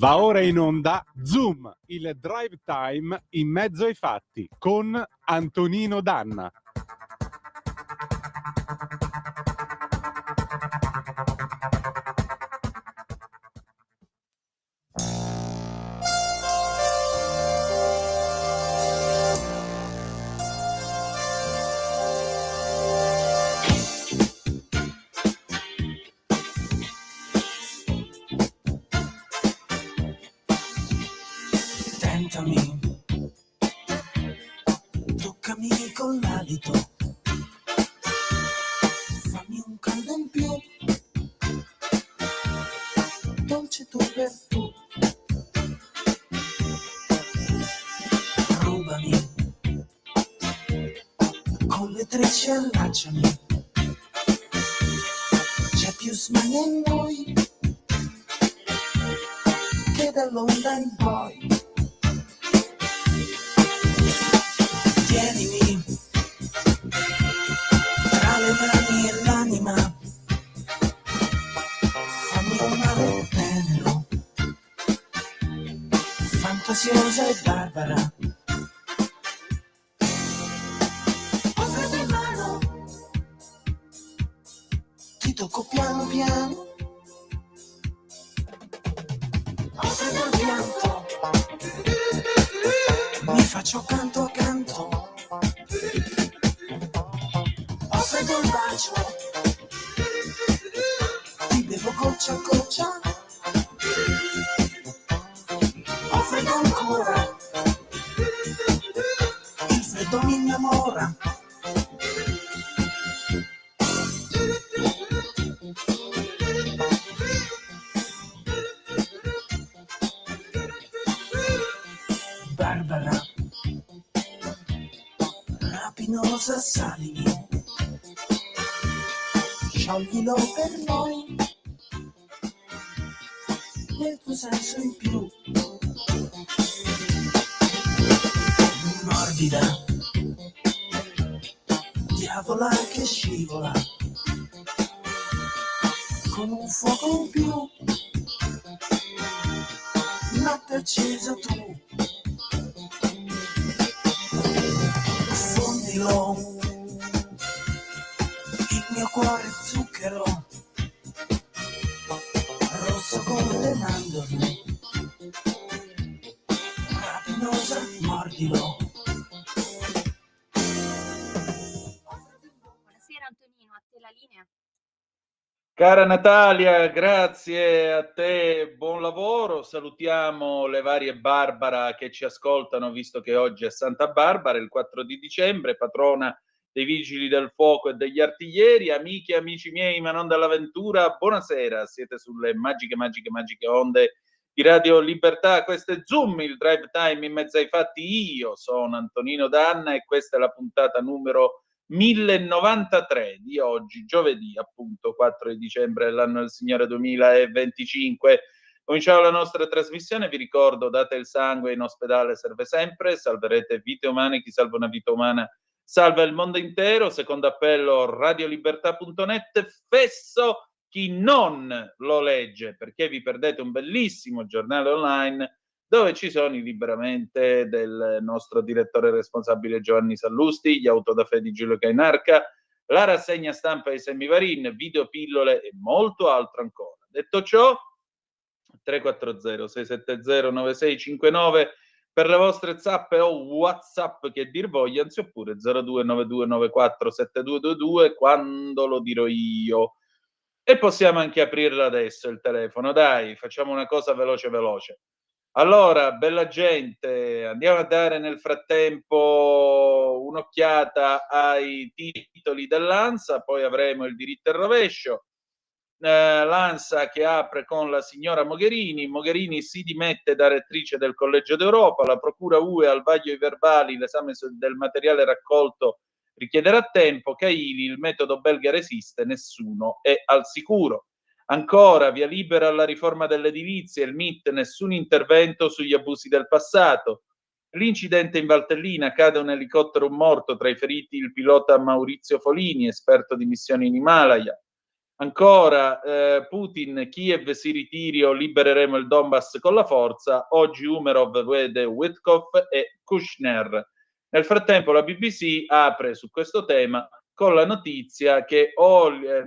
Va ora in onda Zoom, il drive time in mezzo ai fatti con Antonino Danna. Tentami, toccami con l'alito, fammi un caldo in più, dolce tu per tu, rubami, con le trecce allacciami, c'è più smania in noi che dall'onda in poi. Tienimi tra le mani e l'anima, fammi un mare tenero, fantasiosa e barbara. Offrimi in mano, ti tocco piano piano, offrimi il pianto, mi faccio canto a canto. Offrimi un bacio, ti bevo goccia a goccia. Offrimi ancora, il freddo mi innamora. Barbara, rapinosa salimi, scioglilo per noi, nel tuo senso in più. Morbida, diavola che scivola, con un fuoco in più, notte accesa tu. Fondilo, il mio cuore zucchero, rosso come le mandorle, rapinosa, mordilo. Buonasera Antonino, a te la linea. Cara Natalia, grazie a te, buon lavoro. Salutiamo le varie Barbara che ci ascoltano, visto che oggi è Santa Barbara, il 4 di dicembre, patrona dei Vigili del Fuoco e degli Artiglieri. Amiche e amici miei, ma non dall'avventura, buonasera. Siete sulle magiche onde di Radio Libertà. Questo è Zoom, il drive time in mezzo ai fatti. Io sono Antonino Danna e questa è la puntata numero 1093 di oggi, giovedì, appunto 4 di dicembre dell'anno del Signore 2025. Cominciamo la nostra trasmissione. Vi ricordo, date il sangue, in ospedale serve sempre, salverete vite umane, chi salva una vita umana salva il mondo intero. Secondo appello, radiolibertà.net, fesso chi non lo legge, perché vi perdete un bellissimo giornale online dove ci sono i liberamente del nostro direttore responsabile Giovanni Sallusti, gli autodafè di Giulio Cainarca, la rassegna stampa di Semivarin, videopillole e molto altro ancora. Detto ciò, 340-670-9659 per le vostre zappe o WhatsApp che dir vogliansi, oppure 0292947222 quando lo dirò io. E possiamo anche aprirlo adesso il telefono, dai, facciamo una cosa veloce. Allora, bella gente, andiamo a dare nel frattempo un'occhiata ai titoli dell'ANSA, poi avremo il diritto al rovescio. L'ANSA che apre con la signora Mogherini. Mogherini si dimette da rettrice del Collegio d'Europa, la Procura UE al vaglio i verbali, l'esame del materiale raccolto richiederà tempo, Caili, il metodo belga resiste, nessuno è al sicuro. Ancora, via libera alla riforma dell'edilizia, il MIT, nessun intervento sugli abusi del passato. L'incidente in Valtellina, cade un elicottero, un morto, tra i feriti il pilota Maurizio Folini, esperto di missioni in Himalaya. Ancora, Putin, Kiev si ritiri o libereremo il Donbass con la forza. Oggi Umerov vede Witkoff e Kushner. Nel frattempo la BBC apre su questo tema con la notizia che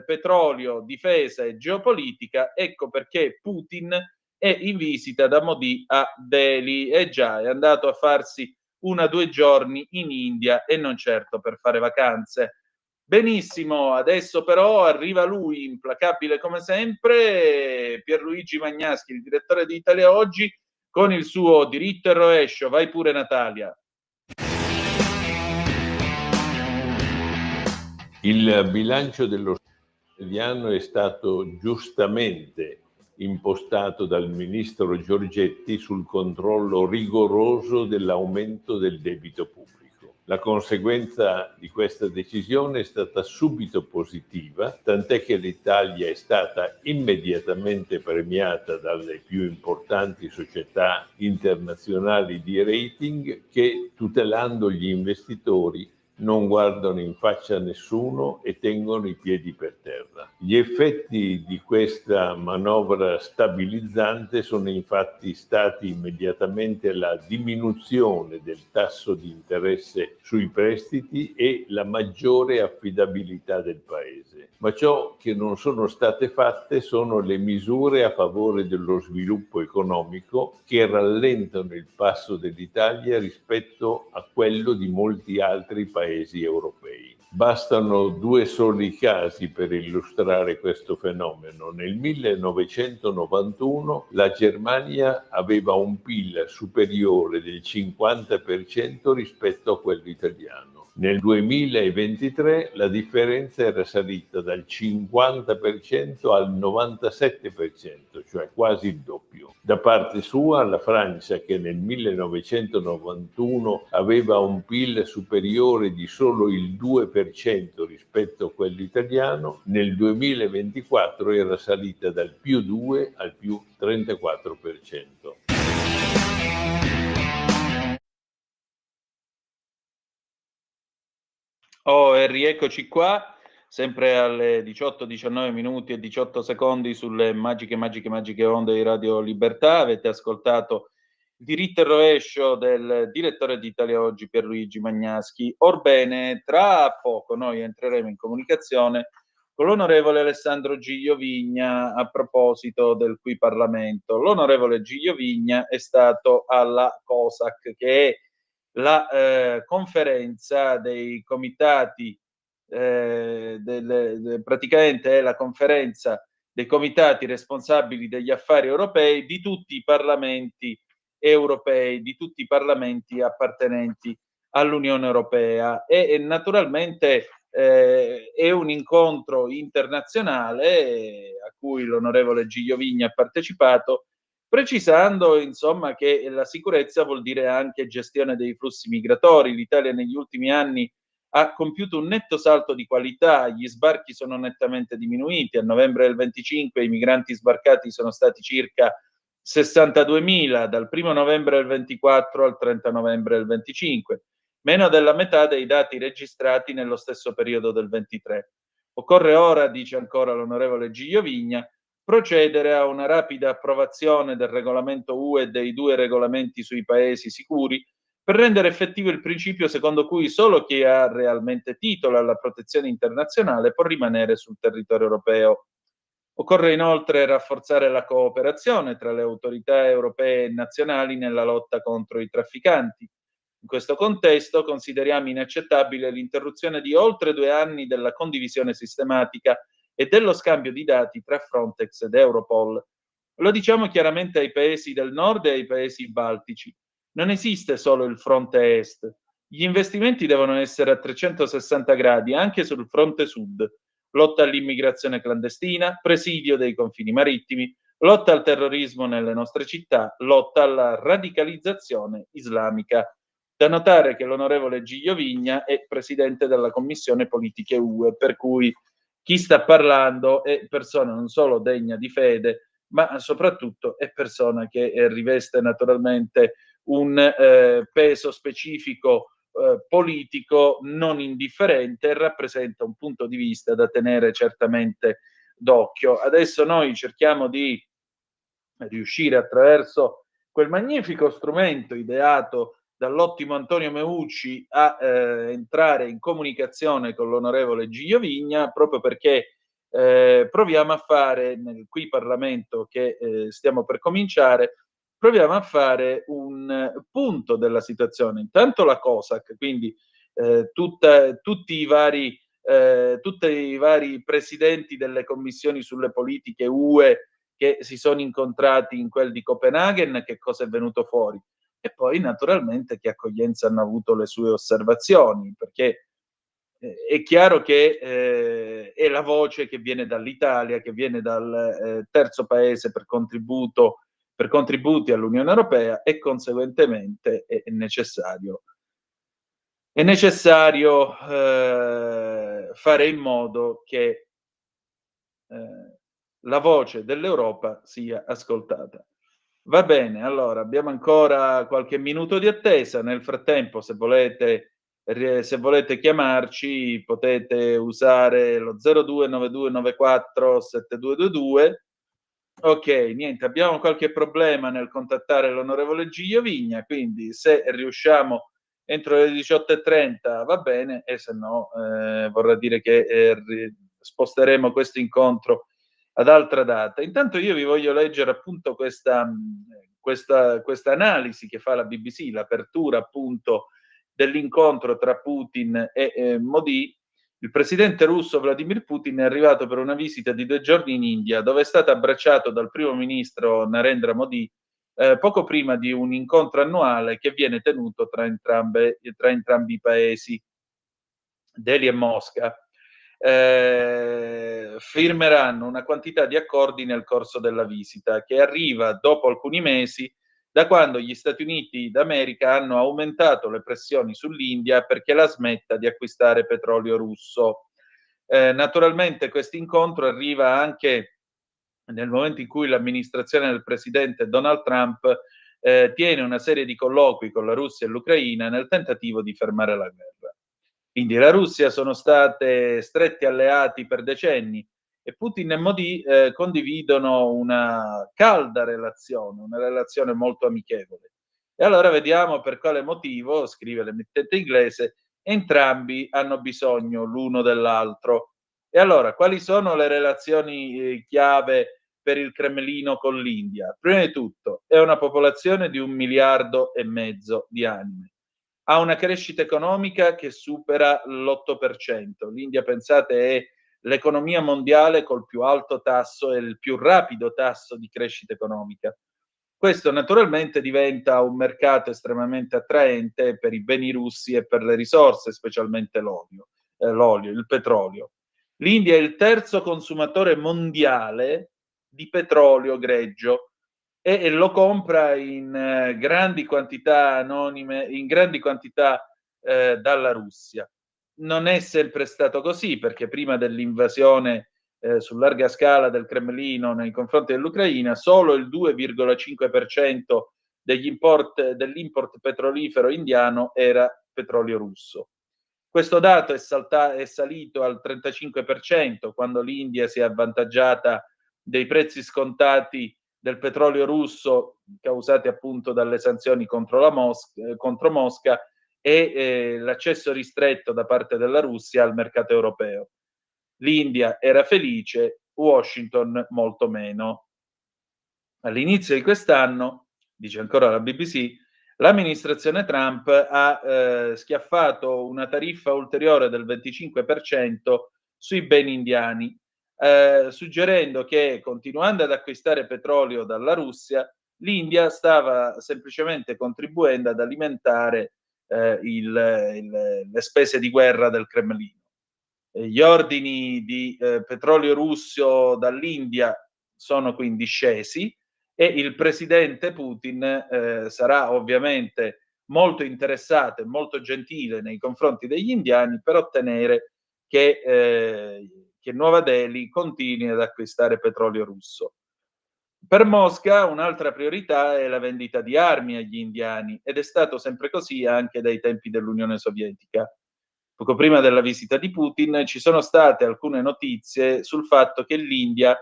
petrolio, difesa e geopolitica, ecco perché Putin è in visita da Modi a Delhi. E già, è andato a farsi 1 o 2 giorni in India e non certo per fare vacanze. Benissimo, adesso però arriva lui, implacabile come sempre, Pierluigi Magnaschi, il direttore di Italia Oggi, con il suo diritto e rovescio. Vai pure, Natalia. Il bilancio dello Stato italiano è stato giustamente impostato dal ministro Giorgetti sul controllo rigoroso dell'aumento del debito pubblico. La conseguenza di questa decisione è stata subito positiva, tant'è che l'Italia è stata immediatamente premiata dalle più importanti società internazionali di rating che, tutelando gli investitori, non guardano in faccia a nessuno e tengono i piedi per terra. Gli effetti di questa manovra stabilizzante sono infatti stati immediatamente la diminuzione del tasso di interesse sui prestiti e la maggiore affidabilità del Paese. Ma ciò che non sono state fatte sono le misure a favore dello sviluppo economico che rallentano il passo dell'Italia rispetto a quello di molti altri paesi europei. Bastano 2 soli casi per illustrare questo fenomeno. Nel 1991 la Germania aveva un PIL superiore del 50% rispetto a quello italiano. Nel 2023 la differenza era salita dal 50% al 97%, cioè quasi il doppio. Da parte sua, la Francia, che nel 1991 aveva un PIL superiore di solo il 2% rispetto a quello italiano, nel 2024 era salita dal più 2 al più 34%. E rieccoci qua, sempre alle 18:19 minuti e 18 secondi sulle magiche onde di Radio Libertà. Avete ascoltato il diritto e rovescio del direttore di Italia Oggi, Pierluigi Magnaschi. Orbene, tra poco noi entreremo in comunicazione con l'onorevole Alessandro Giglio Vigna a proposito del Qui Parlamento. L'onorevole Giglio Vigna è stato alla COSAC, che è la conferenza dei comitati, praticamente è la conferenza dei comitati responsabili degli affari europei di tutti i parlamenti europei, di tutti i parlamenti appartenenti all'Unione Europea, e naturalmente è un incontro internazionale a cui l'onorevole Giglio Vigna ha partecipato, precisando insomma che la sicurezza vuol dire anche gestione dei flussi migratori. L'Italia negli ultimi anni ha compiuto un netto salto di qualità, gli sbarchi sono nettamente diminuiti. A novembre del 25 i migranti sbarcati sono stati circa 62.000, dal 1 novembre del 24 al 30 novembre del 25, meno della metà dei dati registrati nello stesso periodo del 23. Occorre ora, dice ancora l'onorevole Giglio Vigna, procedere a una rapida approvazione del regolamento UE e dei 2 regolamenti sui paesi sicuri per rendere effettivo il principio secondo cui solo chi ha realmente titolo alla protezione internazionale può rimanere sul territorio europeo. Occorre inoltre rafforzare la cooperazione tra le autorità europee e nazionali nella lotta contro i trafficanti. In questo contesto consideriamo inaccettabile l'interruzione di oltre 2 anni della condivisione sistematica e dello scambio di dati tra Frontex ed Europol. Lo diciamo chiaramente ai paesi del nord e ai paesi baltici. Non esiste solo il fronte est. Gli investimenti devono essere a 360 gradi anche sul fronte sud. Lotta all'immigrazione clandestina, presidio dei confini marittimi, lotta al terrorismo nelle nostre città, lotta alla radicalizzazione islamica. Da notare che l'onorevole Giglio Vigna è presidente della Commissione Politiche UE, per cui chi sta parlando è persona non solo degna di fede, ma soprattutto è persona che riveste naturalmente un peso specifico politico non indifferente e rappresenta un punto di vista da tenere certamente d'occhio. Adesso noi cerchiamo di riuscire attraverso quel magnifico strumento ideato dall'ottimo Antonio Meucci a entrare in comunicazione con l'onorevole Gigio Vigna, proprio perché proviamo a fare, nel qui Parlamento che stiamo per cominciare, proviamo a fare un punto della situazione. Intanto la COSAC, quindi tutti i vari presidenti delle commissioni sulle politiche UE che si sono incontrati in quel di Copenaghen, che cosa è venuto fuori, e poi naturalmente che accoglienza hanno avuto le sue osservazioni, perché è chiaro che è la voce che viene dall'Italia, che viene dal terzo paese per contributi all'Unione Europea, e conseguentemente è necessario fare in modo che la voce dell'Europa sia ascoltata. Va bene, allora abbiamo ancora qualche minuto di attesa. Nel frattempo, se volete chiamarci, potete usare lo 0292947222. Ok, niente, abbiamo qualche problema nel contattare l'onorevole Gigio Vigna, quindi se riusciamo entro le 18:30 va bene, e se no vorrà dire che sposteremo questo incontro ad altra data. Intanto io vi voglio leggere appunto questa analisi che fa la BBC, l'apertura appunto dell'incontro tra Putin e Modi. Il presidente russo Vladimir Putin è arrivato per una visita di 2 giorni in India, dove è stato abbracciato dal primo ministro Narendra Modi poco prima di un incontro annuale che viene tenuto tra entrambi i paesi. Delhi e Mosca firmeranno una quantità di accordi nel corso della visita, che arriva dopo alcuni mesi da quando gli Stati Uniti d'America hanno aumentato le pressioni sull'India perché la smetta di acquistare petrolio russo. Naturalmente questo incontro arriva anche nel momento in cui l'amministrazione del presidente Donald Trump tiene una serie di colloqui con la Russia e l'Ucraina nel tentativo di fermare la guerra. Quindi la Russia sono state stretti alleati per decenni, e Putin e Modi condividono una calda relazione, una relazione molto amichevole. E allora vediamo per quale motivo, scrive l'emittente inglese, entrambi hanno bisogno l'uno dell'altro. E allora, quali sono le relazioni chiave per il Cremlino con l'India? Prima di tutto, è una popolazione di 1,5 miliardi di anime. Ha una crescita economica che supera l'8%. L'India, pensate, è l'economia mondiale col più alto tasso e il più rapido tasso di crescita economica. Questo naturalmente diventa un mercato estremamente attraente per i beni russi e per le risorse, specialmente l'olio, il petrolio. L'India è il terzo consumatore mondiale di petrolio greggio e lo compra in grandi quantità anonime, in grandi quantità dalla Russia. Non è sempre stato così, perché prima dell'invasione su larga scala del Cremlino nei confronti dell'Ucraina, solo il 2,5% dell'import petrolifero indiano era petrolio russo. Questo dato è salito al 35% quando l'India si è avvantaggiata dei prezzi scontati del petrolio russo causati appunto dalle sanzioni contro Mosca e l'accesso ristretto da parte della Russia al mercato europeo. L'India era felice, Washington molto meno. All'inizio di quest'anno, dice ancora la BBC, l'amministrazione Trump ha schiaffato una tariffa ulteriore del 25% sui beni indiani, suggerendo che, continuando ad acquistare petrolio dalla Russia, l'India stava semplicemente contribuendo ad alimentare le spese di guerra del Cremlino. Gli ordini di petrolio russo dall'India sono quindi scesi, e il presidente Putin sarà ovviamente molto interessato e molto gentile nei confronti degli indiani per ottenere che Nuova Delhi continui ad acquistare petrolio russo. Per Mosca un'altra priorità è la vendita di armi agli indiani, ed è stato sempre così anche dai tempi dell'Unione Sovietica. poco prima della visita di Putin, ci sono state alcune notizie sul fatto che l'India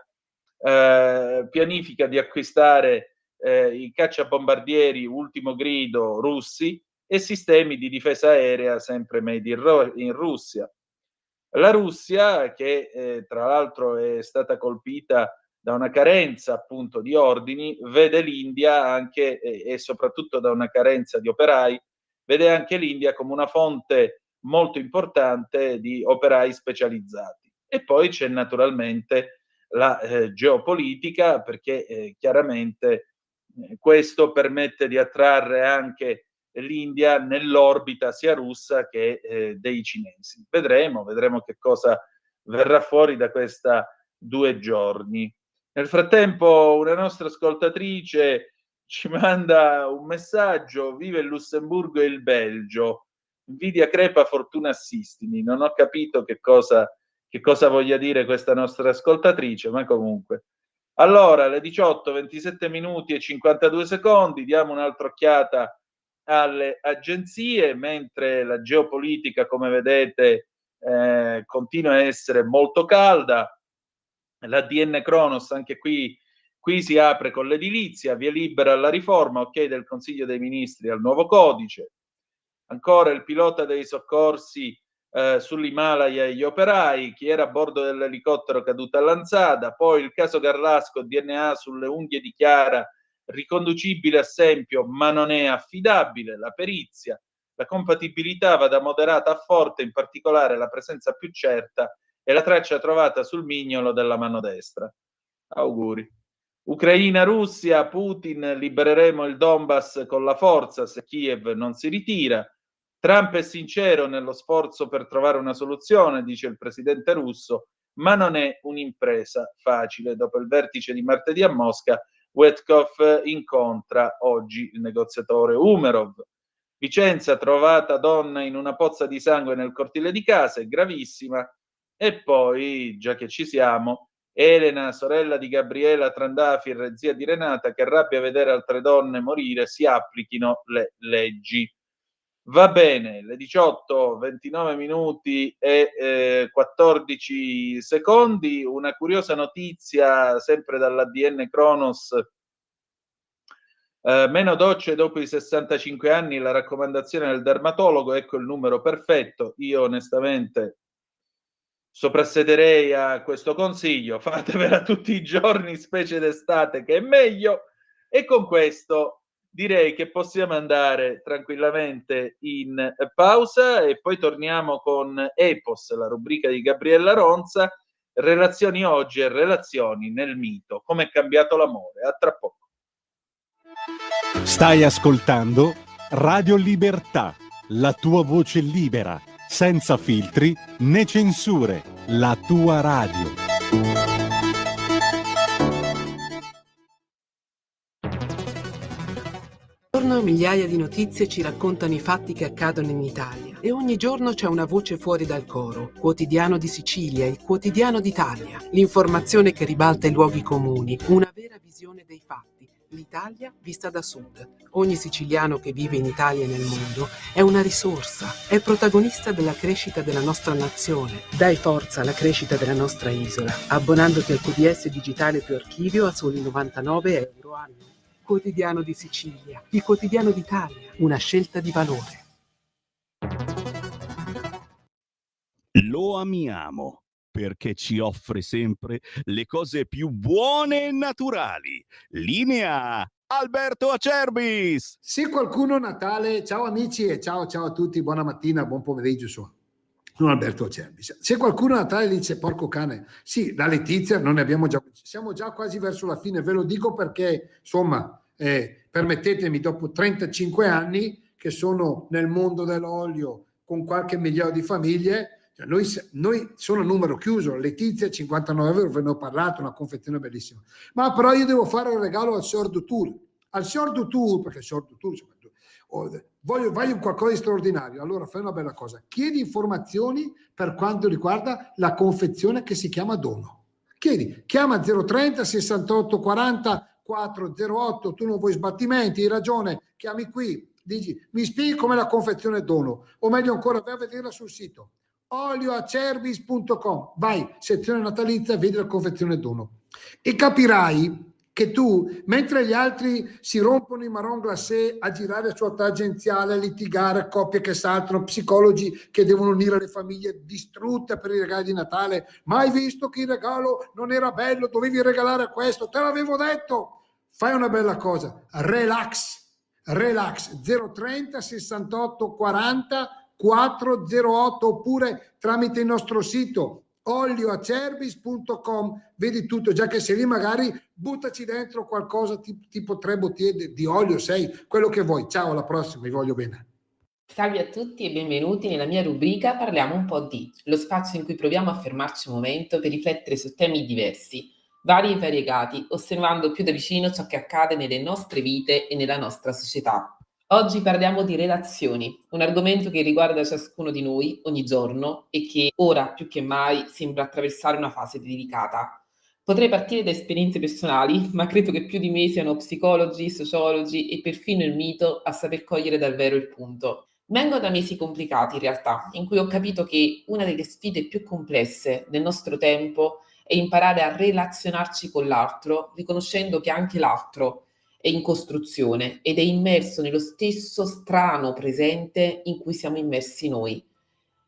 pianifica di acquistare i cacciabombardieri ultimo grido russi e sistemi di difesa aerea sempre made in Russia. La Russia, che tra l'altro è stata colpita da una carenza appunto di ordini, vede l'India anche e soprattutto da una carenza di operai, vede anche l'India come una fonte molto importante di operai specializzati. E poi c'è naturalmente la geopolitica, perché chiaramente questo permette di attrarre anche l'India nell'orbita sia russa che dei cinesi. Vedremo che cosa verrà fuori da questa 2 giorni. Nel frattempo una nostra ascoltatrice ci manda un messaggio: vive il Lussemburgo e il Belgio, invidia crepa, fortuna assistimi. Non ho capito che cosa voglia dire questa nostra ascoltatrice, ma comunque. Allora, alle 18, 27 minuti e 52 secondi, diamo un'altra occhiata alle agenzie, mentre la geopolitica, come vedete, continua a essere molto calda. L'ADN Cronos, anche qui si apre con l'edilizia, via libera alla riforma, ok del Consiglio dei Ministri al nuovo codice. Ancora il pilota dei soccorsi sull'Himalaya e gli operai, chi era a bordo dell'elicottero caduto a Lanzada, poi il caso Garlasco, DNA sulle unghie di Chiara, riconducibile a Sempio ma non è affidabile, la perizia, la compatibilità va da moderata a forte, in particolare la presenza più certa e la traccia trovata sul mignolo della mano destra. Auguri. Ucraina-Russia, Putin, libereremo il Donbass con la forza se Kiev non si ritira. Trump è sincero nello sforzo per trovare una soluzione, dice il presidente russo, ma non è un'impresa facile. Dopo il vertice di martedì a Mosca, Wetkoff incontra oggi il negoziatore Umerov. Vicenza, trovata donna in una pozza di sangue nel cortile di casa, è gravissima. E poi, già che ci siamo, Elena, sorella di Gabriela Trandafir, zia di Renata, che arrabbia a vedere altre donne morire, si applichino le leggi. Va bene, le 18, 29 minuti e 14 secondi, una curiosa notizia sempre dall'ADN Cronos. Meno docce dopo i 65 anni, la raccomandazione del dermatologo, ecco il numero perfetto. Io onestamente soprassederei a questo consiglio, fatevela tutti i giorni, specie d'estate, che è meglio. E con questo direi che possiamo andare tranquillamente in pausa e poi torniamo con Epos, la rubrica di Gabriella Ronza, relazioni oggi e relazioni nel mito, come è cambiato l'amore. A tra poco. Stai ascoltando Radio Libertà, la tua voce libera, senza filtri né censure, la tua radio. Migliaia di notizie ci raccontano i fatti che accadono in Italia e ogni giorno c'è una voce fuori dal coro. Quotidiano di Sicilia, il quotidiano d'Italia, l'informazione che ribalta i luoghi comuni, una vera visione dei fatti. L'Italia vista da sud. Ogni siciliano che vive in Italia e nel mondo è una risorsa, è protagonista della crescita della nostra nazione. Dai forza alla crescita della nostra isola, abbonandoti al QDS digitale più archivio a soli 99 euro annuo. Quotidiano di Sicilia, il quotidiano d'Italia, una scelta di valore. Lo amiamo perché ci offre sempre le cose più buone e naturali. Linea Alberto Acerbis. Se qualcuno Natale, ciao amici e ciao a tutti, buona mattina, buon pomeriggio, sono Alberto Acerbis. Se qualcuno a Natale dice porco cane, sì, da Letizia non ne abbiamo già, siamo già quasi verso la fine, ve lo dico perché insomma permettetemi, dopo 35 anni che sono nel mondo dell'olio con qualche migliaio di famiglie, cioè noi sono numero chiuso. Letizia 59 euro, ve ne ho parlato, una confezione bellissima, ma però io devo fare un regalo al Signor Dutour, perché il Signor Dutour voglio qualcosa di straordinario. Allora fai una bella cosa, chiedi informazioni per quanto riguarda la confezione che si chiama dono, chiama 030 68 40 408, tu non vuoi sbattimenti, hai ragione, chiami qui Dici, mi spieghi come la confezione dono, o meglio ancora, vai a vederla sul sito olioacerbis.com, vai, sezione natalizia, vedi la confezione dono e capirai che tu, mentre gli altri si rompono i marron glacé a girare su tangenziale, a litigare, coppie che saltano, psicologi che devono unire le famiglie distrutte per i regali di Natale, mai visto che il regalo non era bello, dovevi regalare questo, te l'avevo detto, fai una bella cosa, relax 030 68 40 408 oppure tramite il nostro sito olioacerbis.com, vedi tutto, già che sei lì magari buttaci dentro qualcosa tipo 3 bottiglie di olio, 6, quello che vuoi. Ciao, alla prossima, vi voglio bene. Salve a tutti e benvenuti nella mia rubrica Parliamo un po' di, lo spazio in cui proviamo a fermarci un momento per riflettere su temi diversi, vari e variegati, osservando più da vicino ciò che accade nelle nostre vite e nella nostra società. Oggi parliamo di relazioni, un argomento che riguarda ciascuno di noi ogni giorno e che ora più che mai sembra attraversare una fase delicata. Potrei partire da esperienze personali, ma credo che più di me siano psicologi, sociologi e perfino il mito a saper cogliere davvero il punto. Vengo da mesi complicati in realtà, in cui ho capito che una delle sfide più complesse del nostro tempo è imparare a relazionarci con l'altro, riconoscendo che anche l'altro è in costruzione ed è immerso nello stesso strano presente in cui siamo immersi noi.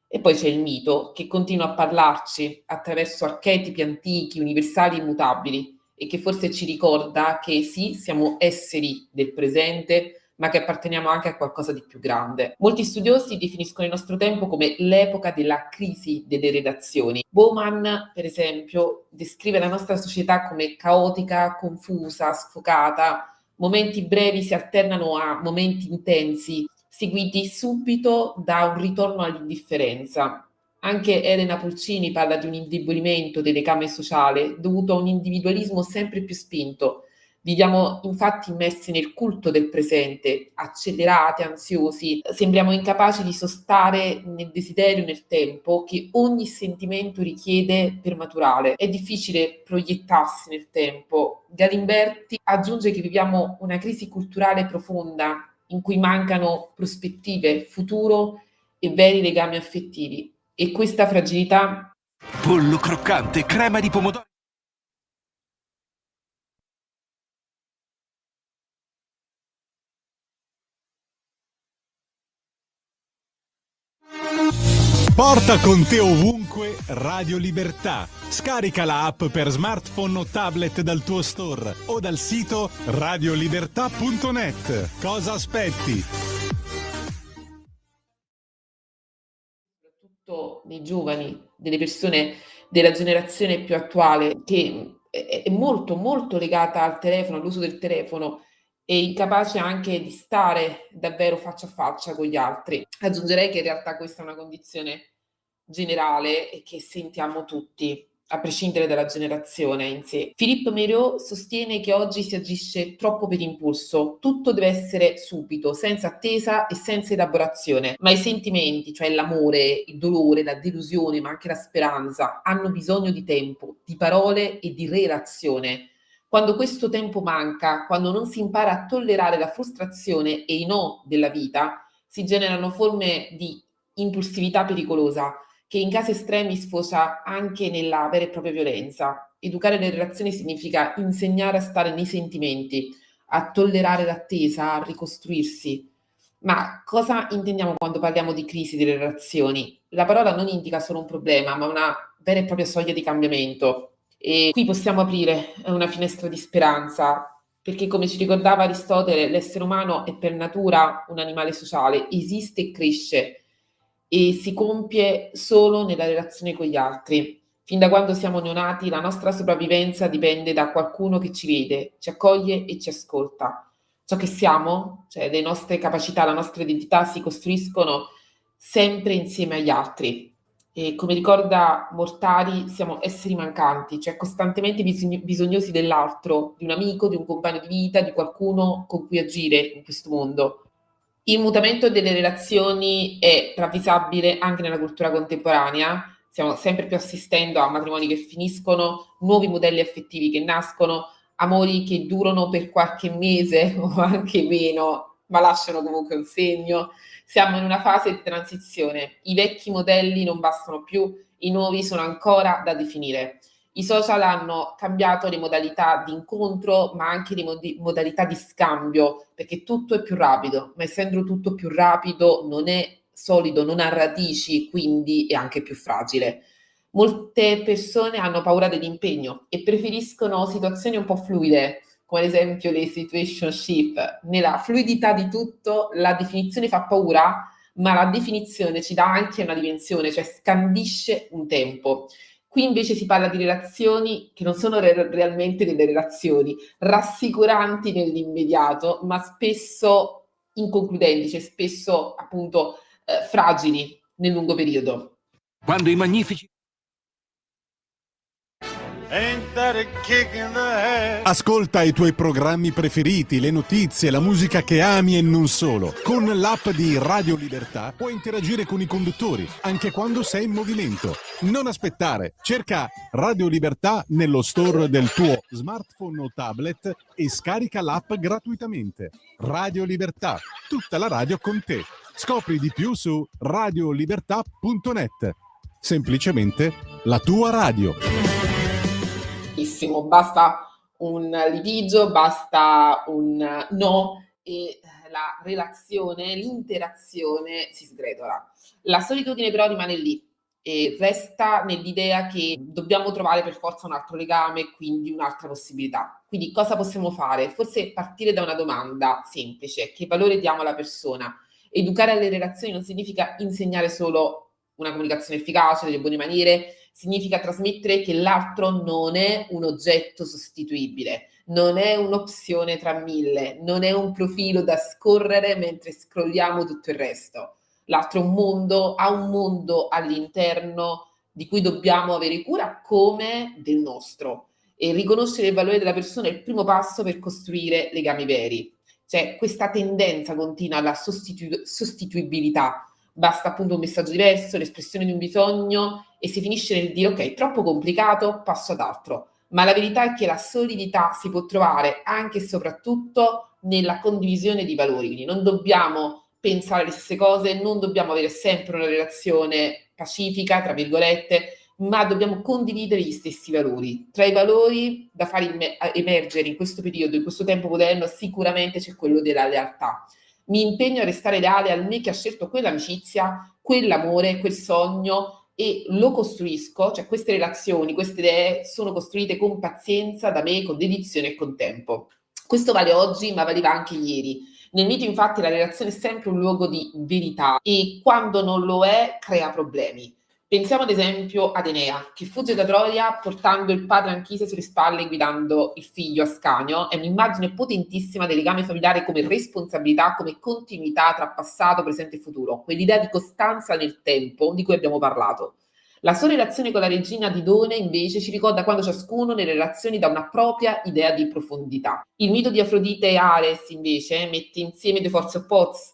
E poi c'è il mito che continua a parlarci attraverso archetipi antichi, universali e immutabili e che forse ci ricorda che sì, siamo esseri del presente, ma che apparteniamo anche a qualcosa di più grande. Molti studiosi definiscono il nostro tempo come l'epoca della crisi delle relazioni. Bauman, per esempio, descrive la nostra società come caotica, confusa, sfocata. Momenti brevi si alternano a momenti intensi, seguiti subito da un ritorno all'indifferenza. Anche Elena Pulcini parla di un indebolimento del legame sociale dovuto a un individualismo sempre più spinto. Viviamo infatti immersi nel culto del presente, accelerati, ansiosi, sembriamo incapaci di sostare nel desiderio nel tempo che ogni sentimento richiede per maturare. È difficile proiettarsi nel tempo. Galimberti aggiunge che viviamo una crisi culturale profonda in cui mancano prospettive, futuro e veri legami affettivi. E questa fragilità... Pollo croccante, crema di pomodoro. Porta con te ovunque Radio Libertà. Scarica la app per smartphone o tablet dal tuo store o dal sito radiolibertà.net. Cosa aspetti? Soprattutto nei giovani, delle persone della generazione più attuale, che è molto molto legata al telefono, all'uso del telefono e incapace anche di stare davvero faccia a faccia con gli altri. Aggiungerei che in realtà questa è una condizione generale e che sentiamo tutti, a prescindere dalla generazione in sé. Philippe Mérieux sostiene che oggi si agisce troppo per impulso, tutto deve essere subito, senza attesa e senza elaborazione, ma i sentimenti, cioè l'amore, il dolore, la delusione, ma anche la speranza, hanno bisogno di tempo, di parole e di relazione. Quando questo tempo manca, quando non si impara a tollerare la frustrazione e i no della vita, si generano forme di impulsività pericolosa che in casi estremi sfocia anche nella vera e propria violenza. Educare le relazioni significa insegnare a stare nei sentimenti, a tollerare l'attesa, a ricostruirsi. Ma cosa intendiamo quando parliamo di crisi delle relazioni? La parola non indica solo un problema, ma una vera e propria soglia di cambiamento. E qui possiamo aprire una finestra di speranza, perché come ci ricordava Aristotele, l'essere umano è per natura un animale sociale, esiste e cresce e si compie solo nella relazione con gli altri. Fin da quando siamo neonati, la nostra sopravvivenza dipende da qualcuno che ci vede, ci accoglie e ci ascolta. Ciò che siamo, cioè le nostre capacità, la nostra identità, si costruiscono sempre insieme agli altri. E come ricorda Mortari, siamo esseri mancanti, cioè costantemente bisognosi dell'altro, di un amico, di un compagno di vita, di qualcuno con cui agire in questo mondo. Il mutamento delle relazioni è ravvisabile anche nella cultura contemporanea. Stiamo sempre più assistendo a matrimoni che finiscono, nuovi modelli affettivi che nascono, amori che durano per qualche mese o anche meno ma lasciano comunque un segno. Siamo in una fase di transizione, i vecchi modelli non bastano più, i nuovi sono ancora da definire. I social hanno cambiato le modalità di incontro, ma anche le modalità di scambio, perché tutto è più rapido, ma essendo tutto più rapido non è solido, non ha radici, quindi è anche più fragile. Molte persone hanno paura dell'impegno e preferiscono situazioni un po' fluide, come ad esempio le situationship. Nella fluidità di tutto la definizione fa paura, ma la definizione ci dà anche una dimensione, cioè scandisce un tempo. Qui invece si parla di relazioni che non sono realmente delle relazioni, rassicuranti nell'immediato, ma spesso inconcludenti, cioè spesso appunto fragili nel lungo periodo. Quando i magnifici... Ascolta i tuoi programmi preferiti, le notizie, la musica che ami e non solo. Con l'app di Radio Libertà puoi interagire con i conduttori, anche quando sei in movimento. Non aspettare, cerca Radio Libertà nello store del tuo smartphone o tablet e scarica l'app gratuitamente. Radio Libertà, tutta la radio con te. Scopri di più su radiolibertà.net. Semplicemente la tua radio. Basta un litigio, basta un no e la relazione, l'interazione si sgretola. La solitudine però rimane lì e resta nell'idea che dobbiamo trovare per forza un altro legame, quindi un'altra possibilità. Quindi cosa possiamo fare? Forse partire da una domanda semplice: che valore diamo alla persona? Educare alle relazioni non significa insegnare solo una comunicazione efficace, delle buone maniere, significa trasmettere che l'altro non è un oggetto sostituibile, non è un'opzione tra mille, non è un profilo da scorrere mentre scrolliamo tutto il resto. L'altro è un mondo, ha un mondo all'interno di cui dobbiamo avere cura come del nostro. E riconoscere il valore della persona è il primo passo per costruire legami veri. C'è questa tendenza continua alla sostituibilità. Basta appunto un messaggio diverso, l'espressione di un bisogno e si finisce nel dire ok, troppo complicato, passo ad altro. Ma la verità è che la solidità si può trovare anche e soprattutto nella condivisione di valori. Quindi non dobbiamo pensare le stesse cose, non dobbiamo avere sempre una relazione pacifica, tra virgolette, ma dobbiamo condividere gli stessi valori. Tra i valori da far emergere in questo periodo, in questo tempo moderno, sicuramente c'è quello della lealtà. Mi impegno a restare leale al me che ha scelto quell'amicizia, quell'amore, quel sogno e lo costruisco, cioè queste relazioni, queste idee sono costruite con pazienza da me, con dedizione e con tempo. Questo vale oggi, ma valeva anche ieri. Nel mito, infatti, la relazione è sempre un luogo di verità e quando non lo è, crea problemi. Pensiamo ad esempio ad Enea, che fugge da Troia portando il padre Anchise sulle spalle e guidando il figlio Ascanio. È un'immagine potentissima del legame familiare come responsabilità, come continuità tra passato, presente e futuro. Quell'idea di costanza nel tempo di cui abbiamo parlato. La sua relazione con la regina Didone invece ci ricorda quando ciascuno nelle relazioni dà una propria idea di profondità. Il mito di Afrodite e Ares invece mette insieme due forze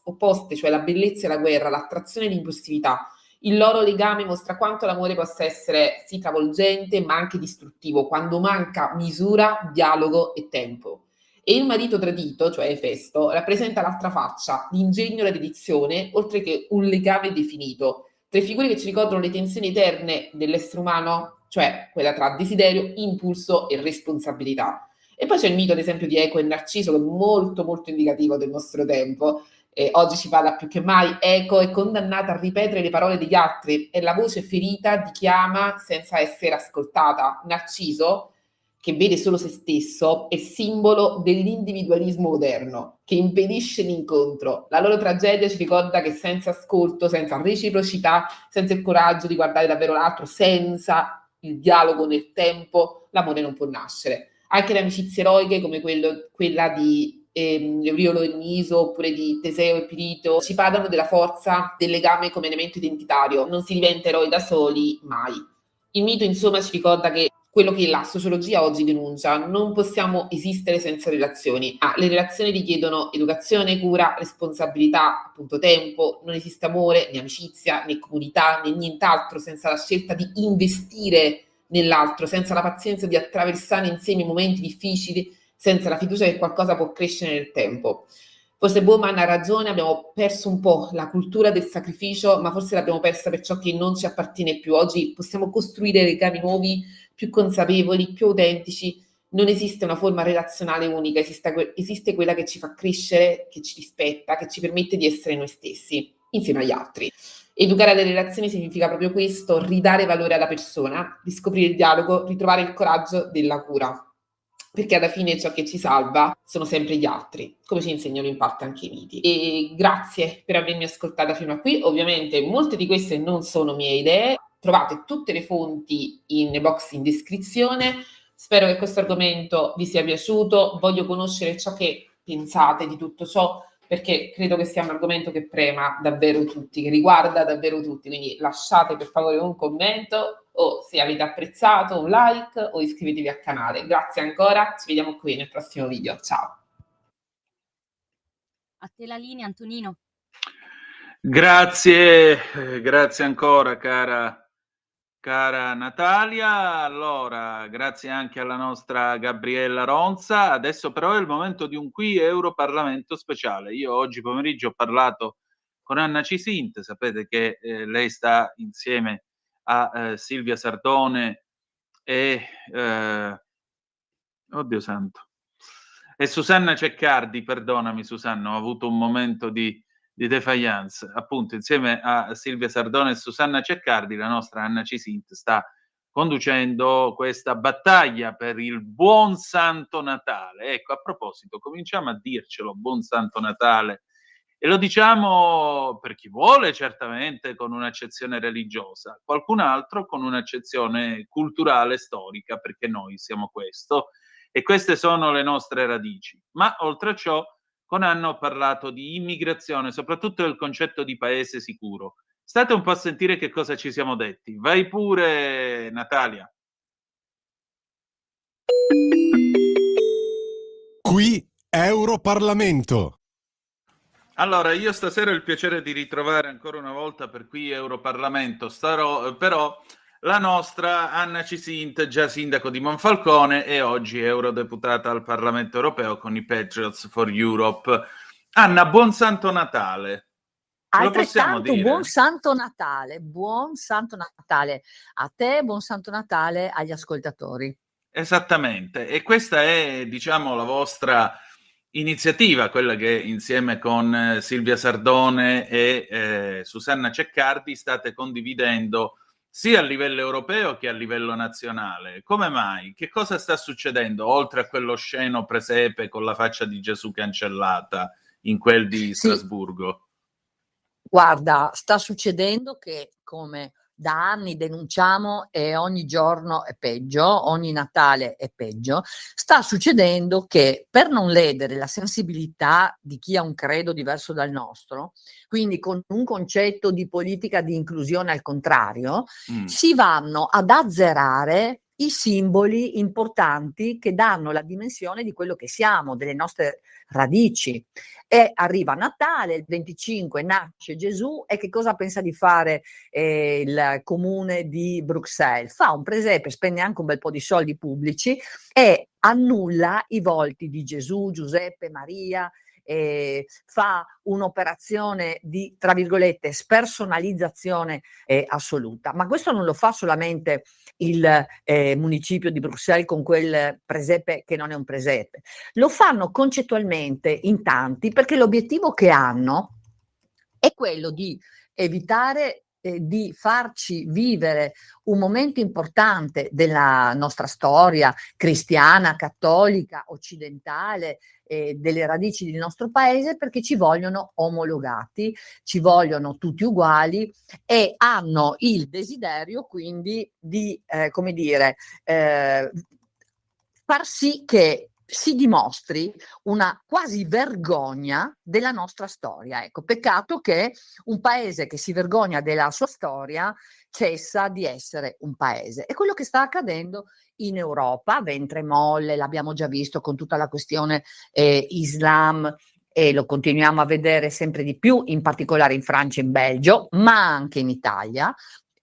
opposte, cioè la bellezza e la guerra, l'attrazione e l'impulsività. Il loro legame mostra quanto l'amore possa essere sì travolgente ma anche distruttivo, quando manca misura, dialogo e tempo. E il marito tradito, cioè Efesto, rappresenta l'altra faccia, l'ingegno e la dedizione, oltre che un legame definito. Tre figure che ci ricordano le tensioni eterne dell'essere umano, cioè quella tra desiderio, impulso e responsabilità. E poi c'è il mito, ad esempio, di Eco e Narciso, che è molto molto indicativo del nostro tempo. Oggi ci parla più che mai. Eco è condannata a ripetere le parole degli altri, è la voce ferita di chi ama senza essere ascoltata. Narciso, che vede solo se stesso, è simbolo dell'individualismo moderno, che impedisce l'incontro. La loro tragedia ci ricorda che senza ascolto, senza reciprocità, senza il coraggio di guardare davvero l'altro, senza il dialogo nel tempo, l'amore non può nascere. Anche le amicizie eroiche, come quella di Euriolo e Niso, oppure di Teseo e Pirito, ci parlano della forza del legame come elemento identitario. Non si diventa eroi da soli, mai. Il mito, insomma, ci ricorda che quello che la sociologia oggi denuncia: non possiamo esistere senza relazioni. Le relazioni richiedono educazione, cura, responsabilità, appunto tempo. Non esiste amore, né amicizia, né comunità, né nient'altro senza la scelta di investire nell'altro, senza la pazienza di attraversare insieme i momenti difficili, senza la fiducia che qualcosa può crescere nel tempo. Forse Bowman ha ragione, abbiamo perso un po' la cultura del sacrificio, ma forse l'abbiamo persa per ciò che non ci appartiene più. Oggi possiamo costruire legami nuovi, più consapevoli, più autentici. Non esiste una forma relazionale unica, esiste quella che ci fa crescere, che ci rispetta, che ci permette di essere noi stessi, insieme agli altri. Educare alle relazioni significa proprio questo, ridare valore alla persona, riscoprire il dialogo, ritrovare il coraggio della cura. Perché alla fine ciò che ci salva sono sempre gli altri, come ci insegnano in parte anche i miti. E grazie per avermi ascoltata fino a qui. Ovviamente molte di queste non sono mie idee, trovate tutte le fonti in box in descrizione. Spero che questo argomento vi sia piaciuto, voglio conoscere ciò che pensate di tutto ciò, perché credo che sia un argomento che prema davvero tutti, che riguarda davvero tutti, quindi lasciate per favore un commento o se avete apprezzato un like o iscrivetevi al canale. Grazie ancora, ci vediamo qui nel prossimo video, ciao! A te la linea, Antonino. Grazie ancora cara Natalia. Allora, grazie anche alla nostra Gabriella Ronza. Adesso però è il momento di un Qui Europarlamento speciale. Io oggi pomeriggio ho parlato con Anna Cisint, sapete che lei sta insieme a Silvia Sardone e oddio santo, e Susanna Ceccardi, perdonami Susanna, ho avuto un momento di defiance, appunto insieme a Silvia Sardone e Susanna Ceccardi, la nostra Anna Cisint sta conducendo questa battaglia per il buon Santo Natale. Ecco, a proposito, cominciamo a dircelo, buon Santo Natale, e lo diciamo per chi vuole, certamente con un'accezione religiosa, qualcun altro con un'accezione culturale, storica, perché noi siamo questo, e queste sono le nostre radici. Ma oltre a ciò, con Anna ho parlato di immigrazione, soprattutto del concetto di paese sicuro. State un po' a sentire che cosa ci siamo detti. Vai pure, Natalia. Qui Europarlamento. Allora, io stasera ho il piacere di ritrovare ancora una volta per Qui Europarlamento, però la nostra Anna Cisint, già sindaco di Monfalcone e oggi eurodeputata al Parlamento Europeo con i Patriots for Europe. Anna, buon Santo Natale. Altrettanto buon Santo Natale a te, buon Santo Natale agli ascoltatori. Esattamente, e questa è, diciamo, la vostra iniziativa, quella che insieme con Silvia Sardone e Susanna Ceccardi state condividendo sia a livello europeo che a livello nazionale. Come mai? Che cosa sta succedendo oltre a quello sceno presepe con la faccia di Gesù cancellata in quel di Strasburgo? Guarda, sta succedendo che, come da anni denunciamo e ogni giorno è peggio, ogni Natale è peggio, sta succedendo che per non ledere la sensibilità di chi ha un credo diverso dal nostro, quindi con un concetto di politica di inclusione al contrario, si vanno ad azzerare i simboli importanti che danno la dimensione di quello che siamo, delle nostre radici. E arriva Natale, il 25 nasce Gesù, e che cosa pensa di fare il comune di Bruxelles? Fa un presepe, spende anche un bel po' di soldi pubblici e annulla i volti di Gesù, Giuseppe, Maria, fa un'operazione di, tra virgolette, spersonalizzazione assoluta. Ma questo non lo fa solamente il municipio di Bruxelles con quel presepe che non è un presepe, lo fanno concettualmente in tanti, perché l'obiettivo che hanno è quello di evitare di farci vivere un momento importante della nostra storia cristiana, cattolica, occidentale, delle radici del nostro paese, perché ci vogliono omologati, ci vogliono tutti uguali e hanno il desiderio quindi di, come dire, far sì che si dimostri una quasi vergogna della nostra storia. Ecco, peccato che un paese che si vergogna della sua storia cessa di essere un paese. È quello che sta accadendo in Europa, ventre molle, l'abbiamo già visto con tutta la questione Islam, e lo continuiamo a vedere sempre di più, in particolare in Francia e in Belgio, ma anche in Italia,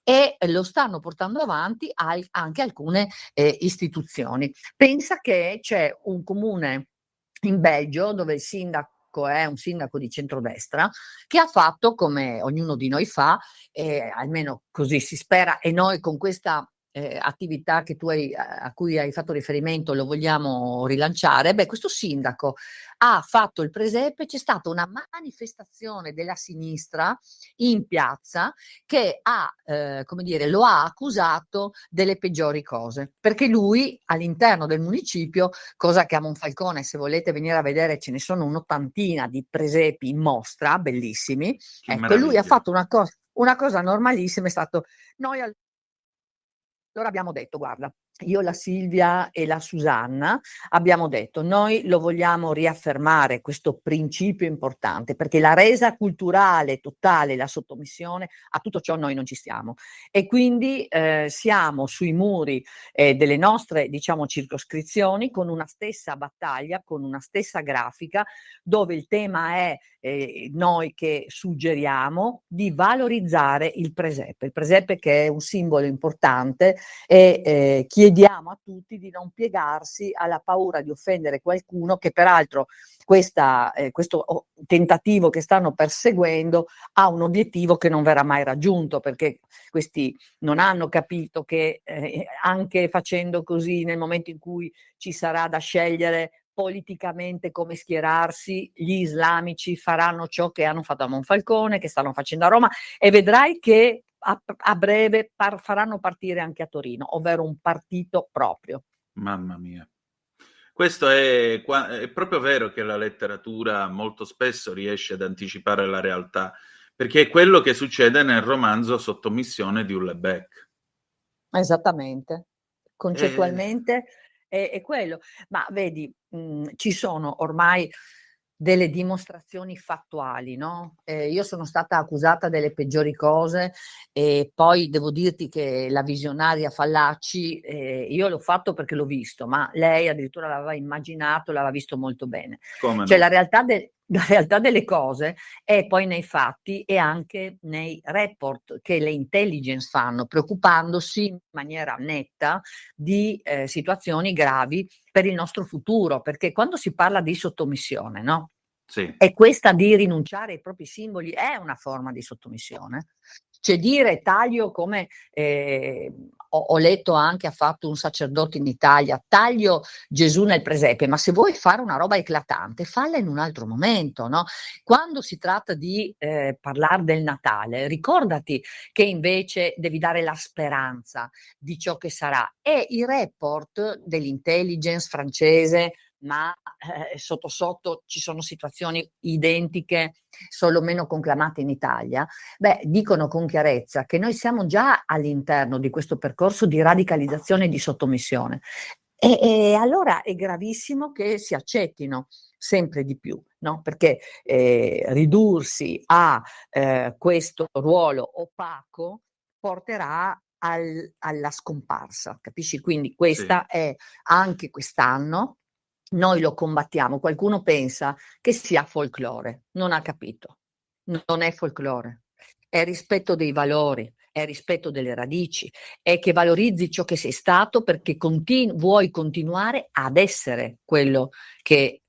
e lo stanno portando avanti anche alcune istituzioni. Pensa che c'è un comune in Belgio dove il sindaco sindaco è un sindaco di centrodestra che ha fatto, come ognuno di noi fa, almeno così si spera, e noi con questa attività che a cui hai fatto riferimento lo vogliamo rilanciare. Beh, questo sindaco ha fatto il presepe, c'è stata una manifestazione della sinistra in piazza che come dire, lo ha accusato delle peggiori cose, perché lui all'interno del municipio, cosa che a Monfalcone, se volete venire a vedere, ce ne sono un'ottantina di presepi in mostra, bellissimi. Che Ecco, lui ha meraviglia. fatto una cosa normalissima, è stato noi allora abbiamo detto, guarda, io, la Silvia e la Susanna abbiamo detto, noi lo vogliamo riaffermare questo principio importante, perché la resa culturale totale, la sottomissione, a tutto ciò noi non ci stiamo. E quindi siamo sui muri delle nostre, diciamo, circoscrizioni con una stessa battaglia, con una stessa grafica, dove il tema è noi che suggeriamo di valorizzare il presepe che è un simbolo importante, e chiediamo a tutti di non piegarsi alla paura di offendere qualcuno, che peraltro questo tentativo che stanno perseguendo ha un obiettivo che non verrà mai raggiunto, perché questi non hanno capito che anche facendo così, nel momento in cui ci sarà da scegliere politicamente come schierarsi, gli islamici faranno ciò che hanno fatto a Monfalcone, che stanno facendo a Roma, e vedrai che a breve faranno partire anche a Torino, ovvero un partito proprio. Mamma mia. Questo è proprio vero che la letteratura molto spesso riesce ad anticipare la realtà, perché è quello che succede nel romanzo Sottomissione di Houellebecq. Esattamente, concettualmente è quello. Ma vedi, ci sono ormai delle dimostrazioni fattuali, no? Io sono stata accusata delle peggiori cose e poi devo dirti che la visionaria Fallaci, io l'ho fatto perché l'ho visto, ma lei addirittura l'aveva immaginato, l'aveva visto molto bene. Come Cioè no? la realtà delle cose è poi nei fatti e anche nei report che le intelligence fanno, preoccupandosi in maniera netta di situazioni gravi per il nostro futuro, perché quando si parla di sottomissione, no? Sì. E questa di rinunciare ai propri simboli è una forma di sottomissione. Cioè dire taglio, come ho letto anche ha fatto un sacerdote in Italia, taglio Gesù nel presepe, ma se vuoi fare una roba eclatante, falla in un altro momento, no? Quando si tratta di parlare del Natale, ricordati che invece devi dare la speranza di ciò che sarà. E i report dell'intelligence francese, ma sotto sotto ci sono situazioni identiche, solo meno conclamate in Italia, dicono con chiarezza che noi siamo già all'interno di questo percorso di radicalizzazione e di sottomissione. E allora è gravissimo che si accettino sempre di più, no? Perché ridursi a questo ruolo opaco porterà alla scomparsa, capisci? Quindi questa è anche quest'anno. Noi lo combattiamo. Qualcuno pensa che sia folklore, non ha capito. Non è folklore, è rispetto dei valori, è rispetto delle radici, è che valorizzi ciò che sei stato perché vuoi continuare ad essere quello che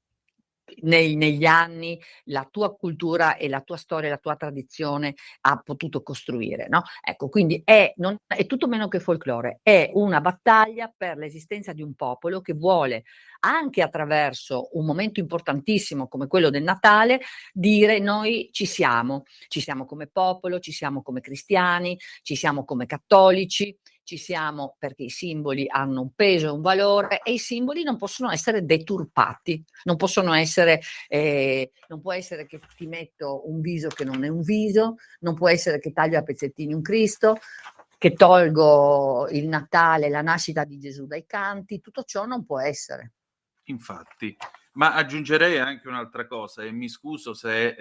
negli anni la tua cultura e la tua storia, la tua tradizione ha potuto costruire, no? Ecco, quindi è tutto meno che folklore, è una battaglia per l'esistenza di un popolo che vuole, anche attraverso un momento importantissimo come quello del Natale, dire noi ci siamo come popolo, ci siamo come cristiani, ci siamo come cattolici, ci siamo perché i simboli hanno un peso e un valore e i simboli non possono essere deturpati, non possono essere, non può essere che ti metto un viso che non è un viso, non può essere che taglio a pezzettini un Cristo, che tolgo il Natale, la nascita di Gesù dai canti, tutto ciò non può essere. Infatti, ma aggiungerei anche un'altra cosa e mi scuso se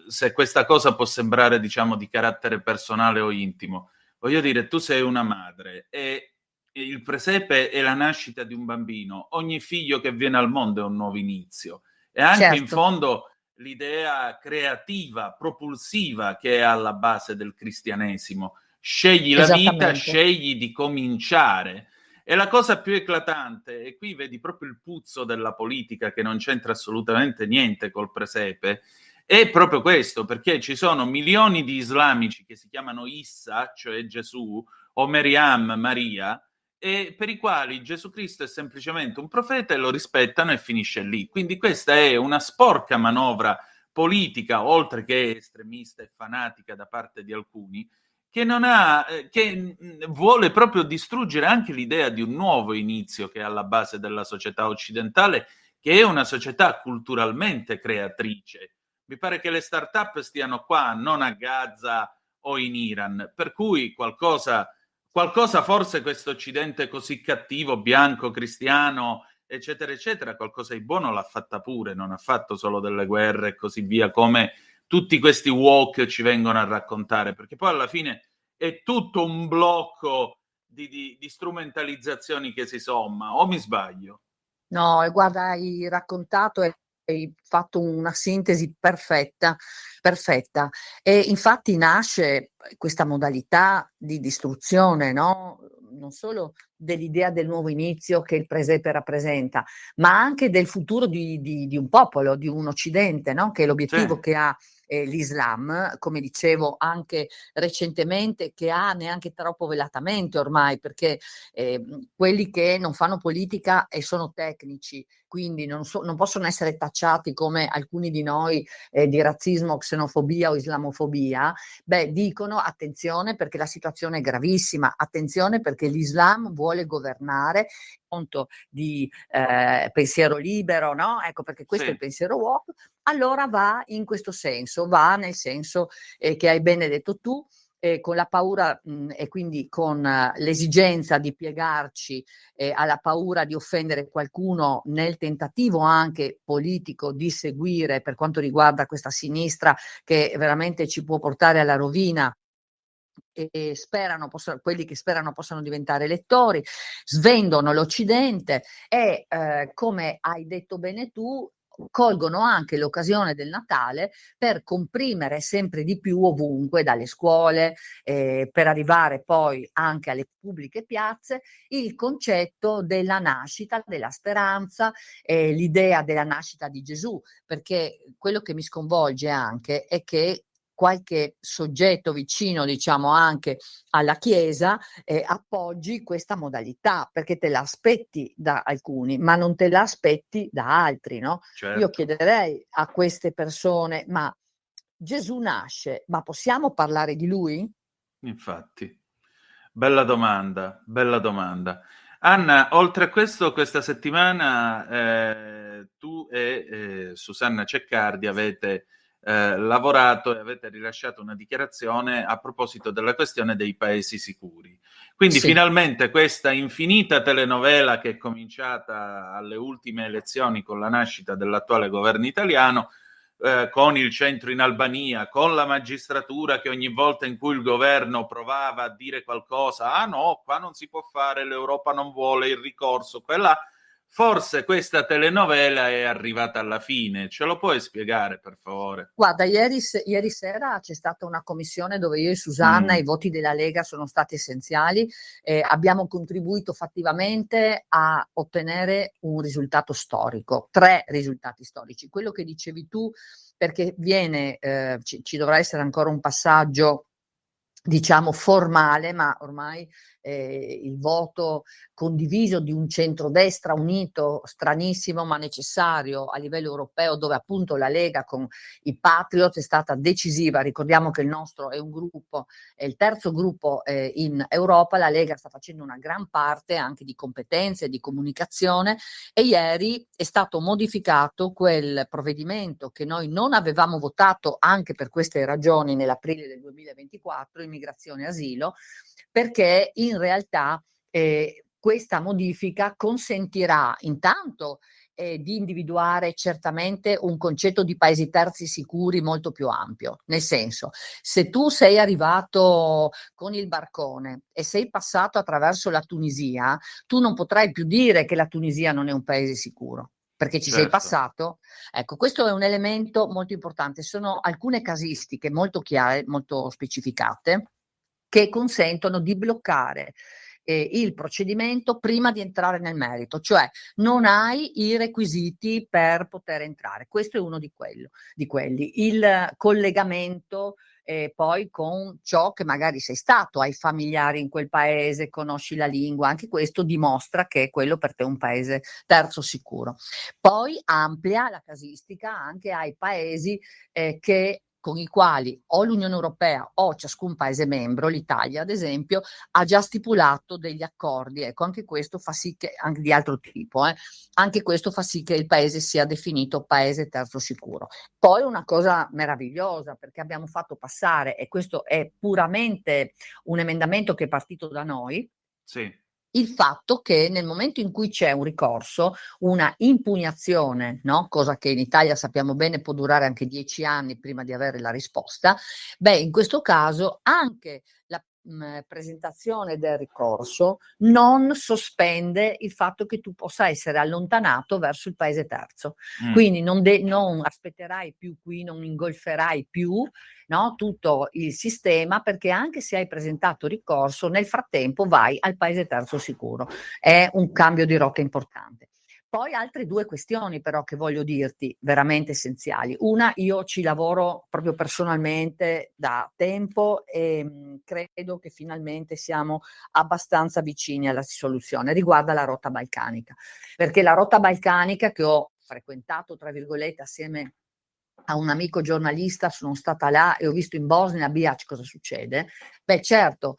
se questa cosa può sembrare, diciamo, di carattere personale o intimo. Voglio dire, tu sei una madre e il presepe è la nascita di un bambino. Ogni figlio che viene al mondo è un nuovo inizio. E anche in fondo l'idea creativa, propulsiva che è alla base del cristianesimo. Scegli la vita, scegli di cominciare. E la cosa più eclatante, e qui vedi proprio il puzzo della politica che non c'entra assolutamente niente col presepe, è proprio questo, perché ci sono milioni di islamici che si chiamano Issa, cioè Gesù, o Mariam, Maria, e per i quali Gesù Cristo è semplicemente un profeta e lo rispettano e finisce lì. Quindi questa è una sporca manovra politica, oltre che estremista e fanatica da parte di alcuni, che non ha, che vuole proprio distruggere anche l'idea di un nuovo inizio che è alla base della società occidentale, che è una società culturalmente creatrice. Mi pare che le start-up stiano qua, non a Gaza o in Iran, per cui qualcosa forse questo Occidente così cattivo, bianco, cristiano, eccetera, eccetera, qualcosa di buono l'ha fatta pure, non ha fatto solo delle guerre e così via, come tutti questi woke ci vengono a raccontare, perché poi alla fine è tutto un blocco di strumentalizzazioni che si somma, o mi sbaglio? No, e guarda, hai raccontato e hai fatto una sintesi perfetta, perfetta. E infatti nasce questa modalità di distruzione, no? Non solo dell'idea del nuovo inizio che il presepe rappresenta, ma anche del futuro di un popolo, di un Occidente, no? Che è l'obiettivo Sì. che ha l'Islam, come dicevo anche recentemente, che ha neanche troppo velatamente ormai, perché quelli che non fanno politica e sono tecnici, quindi non possono essere tacciati come alcuni di noi di razzismo, xenofobia o islamofobia, beh, dicono attenzione perché la situazione è gravissima, attenzione perché l'Islam vuole governare, conto di pensiero libero, no? Ecco, perché questo è il Sì. pensiero woke, allora va in questo senso, va nel senso che hai bene detto tu, con la paura e quindi con l'esigenza di piegarci alla paura di offendere qualcuno nel tentativo anche politico di seguire per quanto riguarda questa sinistra che veramente ci può portare alla rovina. E quelli che sperano possano diventare elettori, svendono l'Occidente e come hai detto bene tu, colgono anche l'occasione del Natale per comprimere sempre di più ovunque, dalle scuole, per arrivare poi anche alle pubbliche piazze, il concetto della nascita, della speranza, l'idea della nascita di Gesù, perché quello che mi sconvolge anche è che qualche soggetto vicino, diciamo, anche alla Chiesa, appoggi questa modalità, perché te la aspetti da alcuni, ma non te la aspetti da altri, no? Certo. Io chiederei a queste persone, ma Gesù nasce, ma possiamo parlare di lui? Infatti, bella domanda, bella domanda. Anna, oltre a questo, questa settimana tu e Susanna Ceccardi avete lavorato e avete rilasciato una dichiarazione a proposito della questione dei paesi sicuri. Quindi Sì. finalmente questa infinita telenovela che è cominciata alle ultime elezioni con la nascita dell'attuale governo italiano, con il centro in Albania, con la magistratura che ogni volta in cui il governo provava a dire qualcosa, ah no, qua non si può fare, l'Europa non vuole il ricorso, quella, forse questa telenovela è arrivata alla fine. Ce lo puoi spiegare, per favore? Guarda, ieri sera c'è stata una commissione dove io e Susanna, i voti della Lega sono stati essenziali, abbiamo contribuito fattivamente a ottenere un risultato storico, 3 risultati storici. Quello che dicevi tu, perché ci dovrà essere ancora un passaggio, diciamo, formale, ma ormai il voto condiviso di un centrodestra unito, stranissimo ma necessario a livello europeo, dove appunto la Lega con i Patriot è stata decisiva. Ricordiamo che il nostro è un gruppo, è il terzo gruppo in Europa, la Lega sta facendo una gran parte anche di competenze, di comunicazione, e ieri è stato modificato quel provvedimento che noi non avevamo votato anche per queste ragioni nell'aprile del 2024, immigrazione e asilo, perché in realtà questa modifica consentirà intanto di individuare certamente un concetto di paesi terzi sicuri molto più ampio, nel senso, se tu sei arrivato con il barcone e sei passato attraverso la Tunisia, tu non potrai più dire che la Tunisia non è un paese sicuro, perché ci sei passato. Ecco, questo è un elemento molto importante. Sono alcune casistiche molto chiare, molto specificate, che consentono di bloccare il procedimento prima di entrare nel merito, cioè non hai i requisiti per poter entrare. Questo è uno di quelli. Il collegamento poi con ciò che magari sei stato, hai familiari in quel paese, conosci la lingua, anche questo dimostra che quello per te è un paese terzo sicuro. Poi amplia la casistica anche ai paesi con i quali o l'Unione Europea o ciascun Paese membro, l'Italia ad esempio, ha già stipulato degli accordi. Ecco, anche questo fa sì che, anche di altro tipo, anche questo fa sì che il Paese sia definito Paese terzo sicuro. Poi una cosa meravigliosa, perché abbiamo fatto passare, e questo è puramente un emendamento che è partito da noi, Sì. il fatto che nel momento in cui c'è un ricorso, una impugnazione, no? Cosa che in Italia sappiamo bene può durare anche 10 anni prima di avere la risposta, beh, in questo caso anche la presentazione del ricorso non sospende il fatto che tu possa essere allontanato verso il paese terzo. Quindi non aspetterai più qui, non ingolferai più, no, tutto il sistema, perché anche se hai presentato ricorso, nel frattempo vai al paese terzo sicuro. È un cambio di rotta importante. Poi altre due questioni però che voglio dirti veramente essenziali. Una, io ci lavoro proprio personalmente da tempo e credo che finalmente siamo abbastanza vicini alla soluzione, riguarda la rotta balcanica, perché la rotta balcanica che ho frequentato, tra virgolette, assieme a un amico giornalista, sono stata là e ho visto in Bosnia Bihac cosa succede. Beh, certo,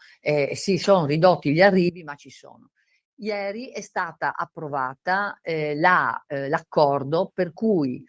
si sono ridotti gli arrivi, ma ci sono. Ieri è stata approvata l'accordo per cui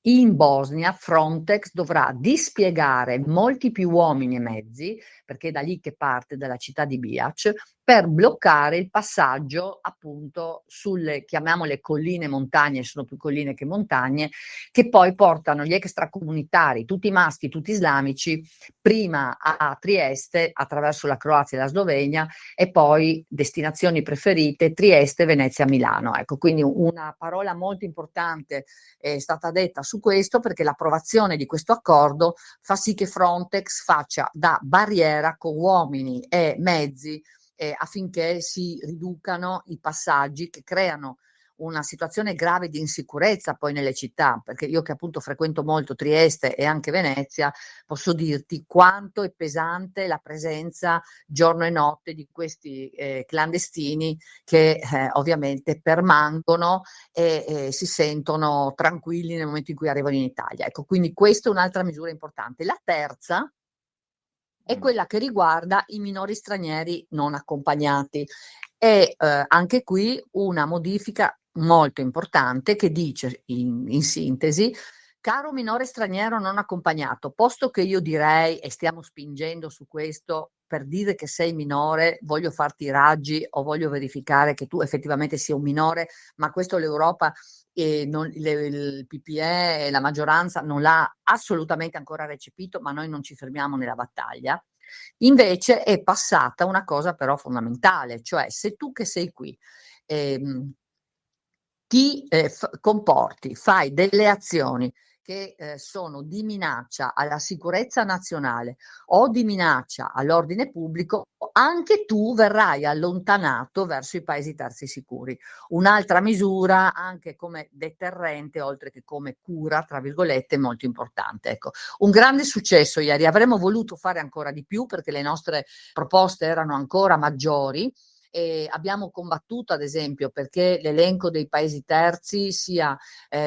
in Bosnia Frontex dovrà dispiegare molti più uomini e mezzi, perché è da lì che parte, dalla città di Bihac, per bloccare il passaggio appunto sulle, chiamiamole colline montagne, sono più colline che montagne, che poi portano gli extracomunitari, tutti maschi, tutti islamici, prima a Trieste attraverso la Croazia e la Slovenia e poi destinazioni preferite Trieste, Venezia, Milano. Ecco, quindi una parola molto importante è stata detta su questo, perché l'approvazione di questo accordo fa sì che Frontex faccia da barriera con uomini e mezzi affinché si riducano i passaggi che creano una situazione grave di insicurezza poi nelle città, perché io che appunto frequento molto Trieste e anche Venezia, posso dirti quanto è pesante la presenza giorno e notte di questi clandestini che ovviamente permangono e si sentono tranquilli nel momento in cui arrivano in Italia. Ecco, quindi questa è un'altra misura importante. La terza è quella che riguarda i minori stranieri non accompagnati. E anche qui una modifica molto importante che dice in sintesi: caro minore straniero non accompagnato, posto che io direi, e stiamo spingendo su questo, per dire che sei minore voglio farti i raggi o voglio verificare che tu effettivamente sia un minore, ma questo l'Europa il PPE e la maggioranza non l'ha assolutamente ancora recepito, ma noi non ci fermiamo nella battaglia. Invece è passata una cosa però fondamentale, cioè se tu che sei qui ti comporti, fai delle azioni che sono di minaccia alla sicurezza nazionale o di minaccia all'ordine pubblico, anche tu verrai allontanato verso i paesi terzi sicuri. Un'altra misura anche come deterrente, oltre che come cura, tra virgolette, molto importante. Ecco, un grande successo ieri, avremmo voluto fare ancora di più perché le nostre proposte erano ancora maggiori. E abbiamo combattuto ad esempio perché l'elenco dei paesi terzi sia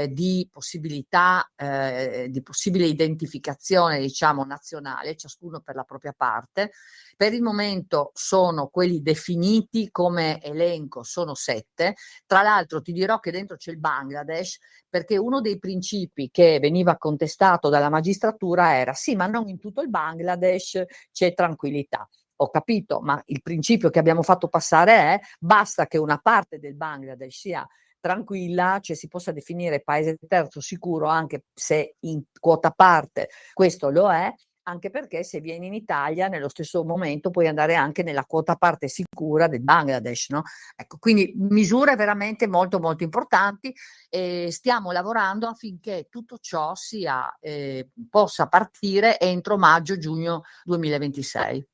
di possibilità, di possibile identificazione diciamo nazionale, ciascuno per la propria parte. Per il momento sono quelli definiti come elenco, sono 7. Tra l'altro ti dirò che dentro c'è il Bangladesh, perché uno dei principi che veniva contestato dalla magistratura era sì, ma non in tutto il Bangladesh c'è tranquillità. Ho capito, ma il principio che abbiamo fatto passare è basta che una parte del Bangladesh sia tranquilla, cioè si possa definire paese terzo sicuro anche se in quota parte questo lo è, anche perché se vieni in Italia nello stesso momento puoi andare anche nella quota parte sicura del Bangladesh, no? Ecco, quindi misure veramente molto molto importanti e stiamo lavorando affinché tutto ciò sia, possa partire entro maggio-giugno 2026.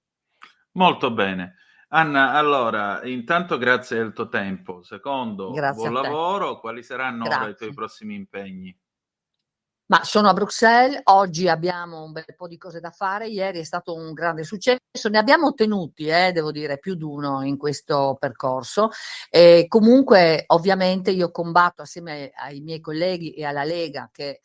Molto bene. Anna, allora, intanto grazie del tuo tempo. Secondo, Grazie buon a te. lavoro. Quali saranno ora i tuoi Grazie. prossimi impegni? Ma sono a Bruxelles, oggi abbiamo un bel po' di cose da fare, ieri è stato un grande successo, ne abbiamo ottenuti, devo dire, più di uno in questo percorso. Comunque, ovviamente, io combatto assieme ai miei colleghi e alla Lega, che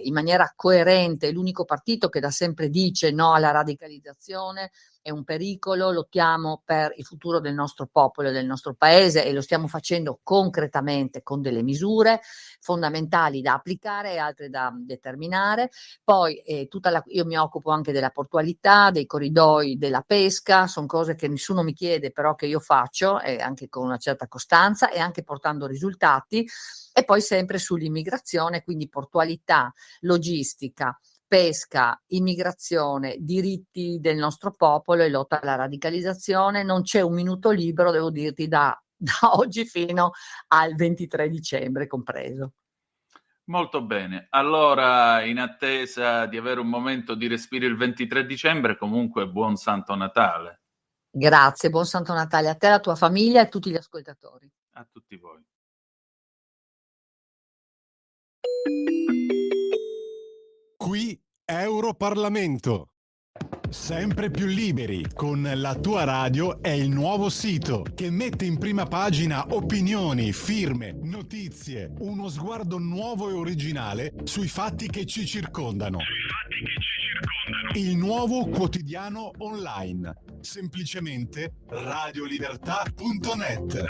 in maniera coerente è l'unico partito che da sempre dice no alla radicalizzazione, è un pericolo, lottiamo per il futuro del nostro popolo e del nostro paese e lo stiamo facendo concretamente con delle misure fondamentali da applicare e altre da determinare. Poi io mi occupo anche della portualità, dei corridoi della pesca, sono cose che nessuno mi chiede, però che io faccio anche con una certa costanza e anche portando risultati. E poi sempre sull'immigrazione, quindi portualità, logistica, pesca, immigrazione, diritti del nostro popolo e lotta alla radicalizzazione. Non c'è un minuto libero, devo dirti, da oggi fino al 23 dicembre compreso. Molto bene. Allora, in attesa di avere un momento di respiro il 23 dicembre, comunque buon Santo Natale. Grazie, buon Santo Natale a te, alla tua famiglia e a tutti gli ascoltatori. A tutti voi. Qui Europarlamento. Sempre più liberi con La tua radio è il nuovo sito che mette in prima pagina opinioni, firme, notizie, uno sguardo nuovo e originale sui fatti che ci circondano. Il nuovo quotidiano online. Semplicemente radiolibertà.net.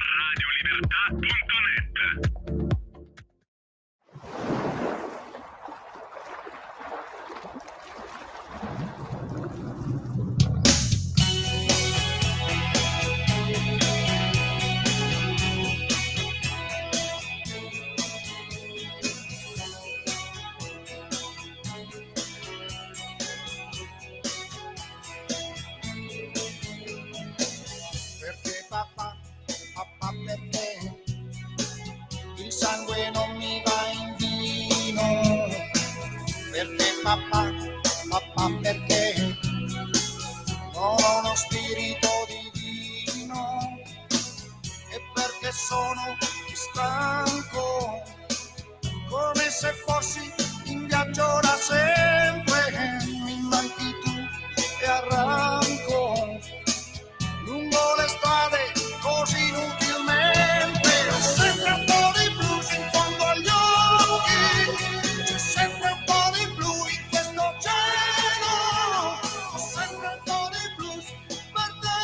Perché papà, perché il sangue non mi va in vino? Perché papà, perché non ho uno spirito divino? E perché sono stanco, come se fossi in viaggio da sempre. Mi manchi tu e arranco lungo le strade così inutilmente. Ho sempre un po' di blues in fondo agli occhi, c'è sempre un po' di blu in questo cielo. Ho sempre un po' di blues per te,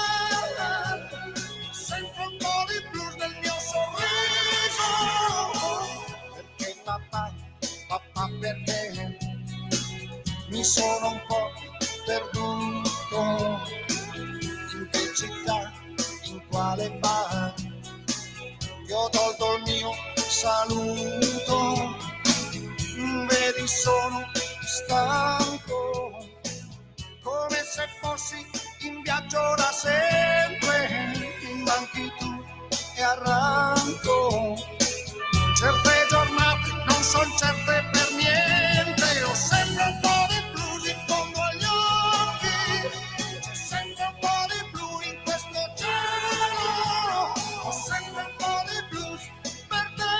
sempre un po' di blues nel mio sorriso. Perché papà, perché mi sono un po' perduto. In che città, in quale bar, io ho tolto il mio saluto. Vedi, sono stanco, come se fossi in viaggio da sempre. Mi manchi tu e arranco. Certe giornate non son certe per niente. Ho sempre un po' di blues in fondo agli occhi, c'è sempre un po' di blu in questo cielo. Ho sempre un po' di blues per te,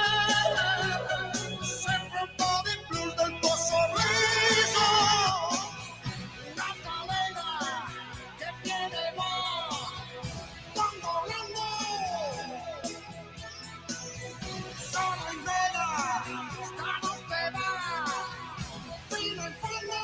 sempre un po' di blues del tuo sorriso. Una balena che viene e va, dondolando. Sono in vena, stanotte va fino in fondo.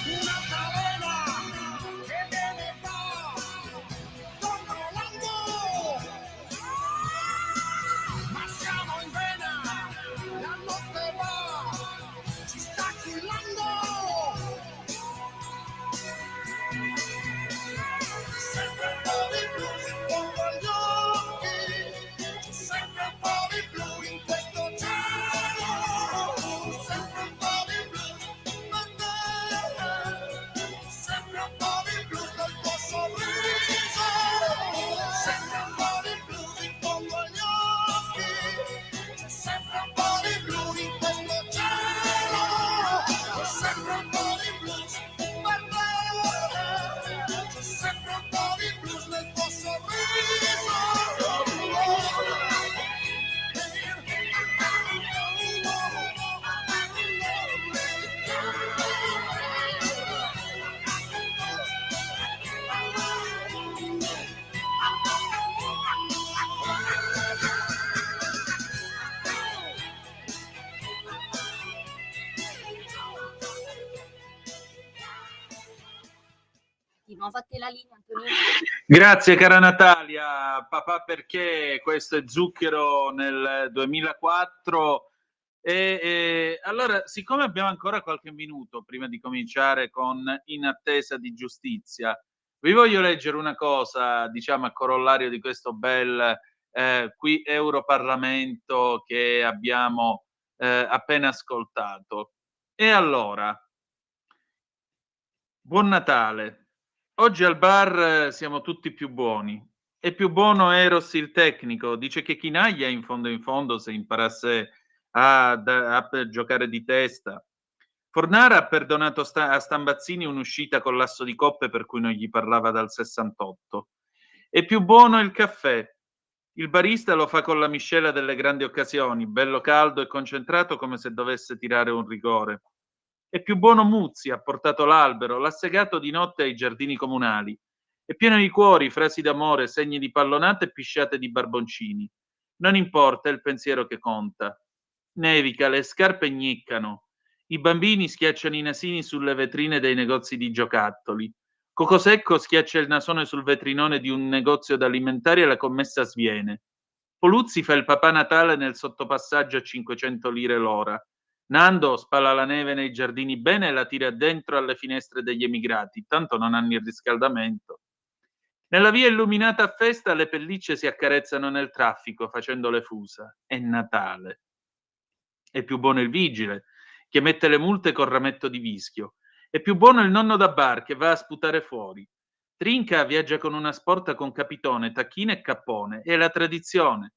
Una balena che viene e va, controllando. Nuovo a te la linea, Antonino. Grazie cara Natalia, papà perché questo è Zucchero nel 2004 allora siccome abbiamo ancora qualche minuto prima di cominciare con In attesa di giustizia, vi voglio leggere una cosa, diciamo a corollario di questo bel qui Europarlamento che abbiamo appena ascoltato. E allora, buon Natale. Oggi al bar siamo tutti più buoni. È più buono Eros il tecnico. Dice che Chinaglia in fondo se imparasse a giocare di testa. Fornara ha perdonato a Stambazzini un'uscita con l'asso di coppe per cui non gli parlava dal 68. È più buono il caffè. Il barista lo fa con la miscela delle grandi occasioni, bello caldo e concentrato come se dovesse tirare un rigore. È più buono Muzzi, ha portato l'albero, l'ha segato di notte ai giardini comunali. È pieno di cuori, frasi d'amore, segni di pallonate e pisciate di barboncini. Non importa, è il pensiero che conta. Nevica, le scarpe gniccano. I bambini schiacciano i nasini sulle vetrine dei negozi di giocattoli. Cocosecco schiaccia il nasone sul vetrinone di un negozio d'alimentari e la commessa sviene. Poluzzi fa il papà Natale nel sottopassaggio a 500 lire l'ora. Nando spala la neve nei giardini bene e la tira dentro alle finestre degli emigrati, tanto non hanno il riscaldamento. Nella via illuminata a festa le pellicce si accarezzano nel traffico facendo le fusa. È Natale. È più buono il vigile, che mette le multe col rametto di vischio. È più buono il nonno da bar che va a sputare fuori. Trinca viaggia con una sporta con capitone, tacchino e cappone. È la tradizione.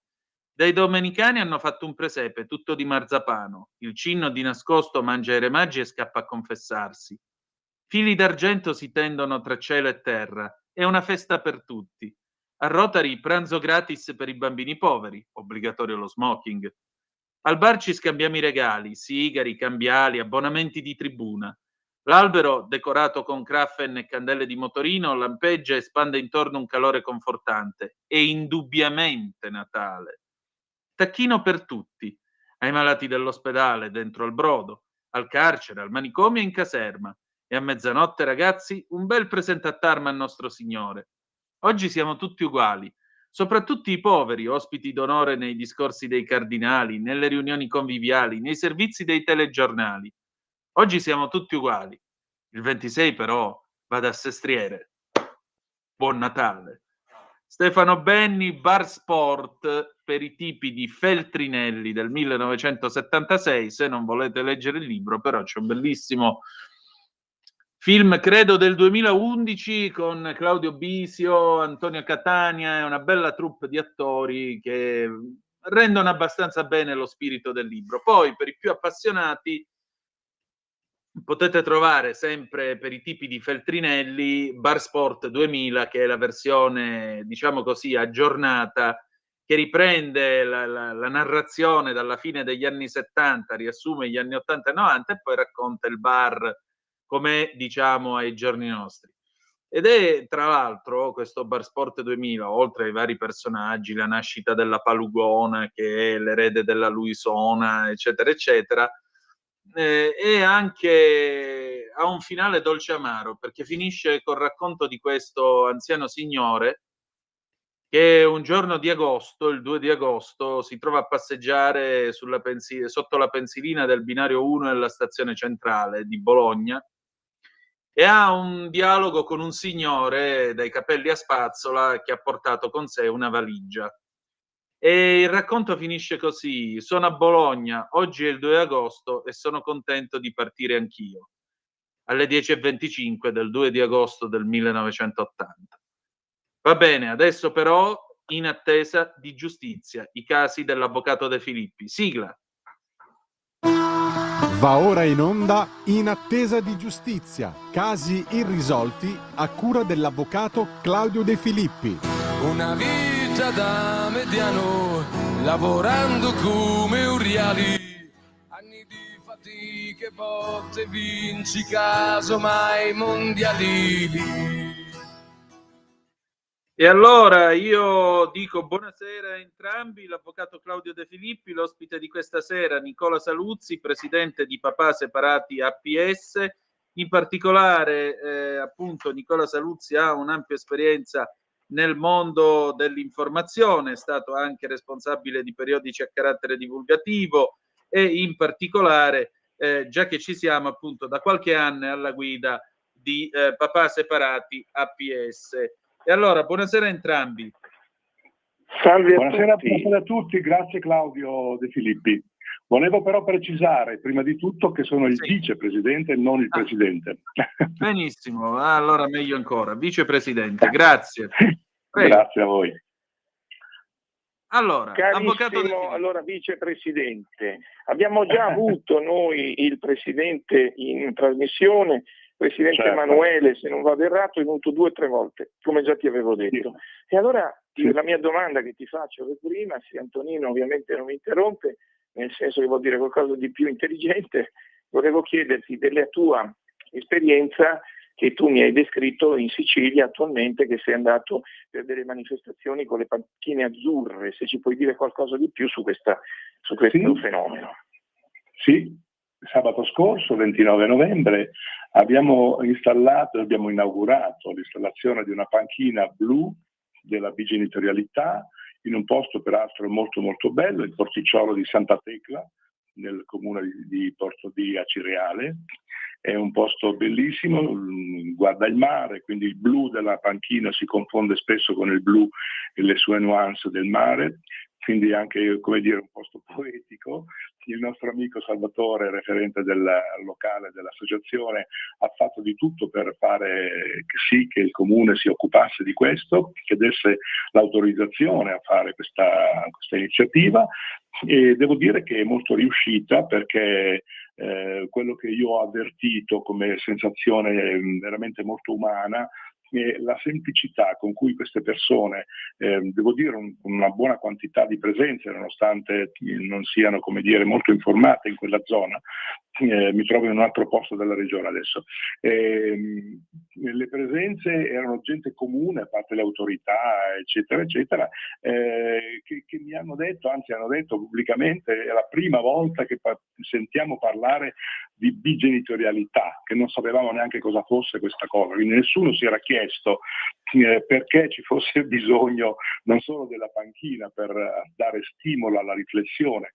Dai domenicani hanno fatto un presepe, tutto di marzapano. Il cinno di nascosto mangia i re magi e scappa a confessarsi. Fili d'argento si tendono tra cielo e terra. È una festa per tutti. A Rotary pranzo gratis per i bambini poveri, obbligatorio lo smoking. Al bar ci scambiamo i regali, sigari, cambiali, abbonamenti di tribuna. L'albero, decorato con graffen e candele di motorino, lampeggia e spande intorno un calore confortante. È indubbiamente Natale. Tacchino per tutti, ai malati dell'ospedale, dentro al brodo, al carcere, al manicomio e in caserma. E a mezzanotte, ragazzi, un bel presentatarma a nostro Signore. Oggi siamo tutti uguali, soprattutto i poveri, ospiti d'onore nei discorsi dei cardinali, nelle riunioni conviviali, nei servizi dei telegiornali. Oggi siamo tutti uguali. Il 26 però va da Sestriere. Buon Natale. Stefano Benni, Bar Sport per i tipi di Feltrinelli del 1976. Se non volete leggere il libro, però c'è un bellissimo film, credo del 2011, con Claudio Bisio, Antonio Catania e una bella troupe di attori che rendono abbastanza bene lo spirito del libro. Poi, per i più appassionati, potete trovare sempre per i tipi di Feltrinelli Bar Sport 2000, che è la versione, diciamo così, aggiornata, che riprende la narrazione dalla fine degli anni 70, riassume gli anni 80 e 90 e poi racconta il bar come diciamo ai giorni nostri. Ed è tra l'altro questo Bar Sport 2000, oltre ai vari personaggi, la nascita della Palugona che è l'erede della Luisona, eccetera eccetera, e anche ha un finale dolce amaro, perché finisce col racconto di questo anziano signore che un giorno di agosto, il 2 di agosto, si trova a passeggiare sotto la pensilina del binario 1 della stazione centrale di Bologna e ha un dialogo con un signore dai capelli a spazzola che ha portato con sé una valigia. E il racconto finisce così: sono a Bologna, oggi è il 2 agosto e sono contento di partire anch'io. Alle 10:25 del 2 di agosto del 1980. Va bene, adesso però In attesa di giustizia, i casi dell'avvocato De Filippi. Sigla. Va ora in onda In attesa di giustizia, casi irrisolti a cura dell'avvocato Claudio De Filippi. Una vita da mediano, lavorando come un reali. Anni di fatiche, botte, vinci, casomai mondiali. E allora io dico buonasera a entrambi, l'avvocato Claudio De Filippi, l'ospite di questa sera Nicola Saluzzi, presidente di Papà Separati APS, In particolare, appunto, Nicola Saluzzi ha un'ampia esperienza nel mondo dell'informazione, è stato anche responsabile di periodici a carattere divulgativo e in particolare, già che ci siamo, appunto, da qualche anno è alla guida di Papà Separati APS. E allora, buonasera a entrambi. Salve buonasera a tutti, grazie Claudio De Filippi. Volevo però precisare prima di tutto che sono il vicepresidente e non il presidente. Benissimo, allora meglio ancora. Vicepresidente, grazie. Prego. Grazie a voi. Allora, carissimo, allora vicepresidente, abbiamo già avuto noi il presidente in trasmissione, presidente Emanuele, se non vado errato, è venuto 2 o 3 volte, come già ti avevo detto. E allora la mia domanda che ti faccio prima, se Antonino ovviamente non mi interrompe, nel senso che vuol dire qualcosa di più intelligente, volevo chiederti della tua esperienza che tu mi hai descritto in Sicilia attualmente, che sei andato per delle manifestazioni con le panchine azzurre, se ci puoi dire qualcosa di più su questo fenomeno. Sì, sabato scorso, 29 novembre, abbiamo inaugurato l'installazione di una panchina blu della bigenitorialità in un posto peraltro molto molto bello, il porticciolo di Santa Tecla, nel comune di Porto di Acireale. È un posto bellissimo, guarda il mare, quindi il blu della panchina si confonde spesso con il blu e le sue nuance del mare, quindi anche, come dire, un posto poetico. Il nostro amico Salvatore, referente del locale dell'associazione, ha fatto di tutto per fare sì che il comune si occupasse di questo, che desse l'autorizzazione a fare questa iniziativa, e devo dire che è molto riuscita, perché quello che io ho avvertito come sensazione veramente molto umana è la semplicità con cui queste persone, devo dire una buona quantità di presenze, nonostante non siano, come dire, molto informate in quella zona, mi trovo in un altro posto della regione adesso. Le presenze erano gente comune, a parte le autorità, eccetera, eccetera, che mi hanno detto, anzi hanno detto pubblicamente, è la prima volta che sentiamo parlare di bigenitorialità, che non sapevamo neanche cosa fosse questa cosa, quindi nessuno si era chiesto perché ci fosse bisogno non solo della panchina per dare stimolo alla riflessione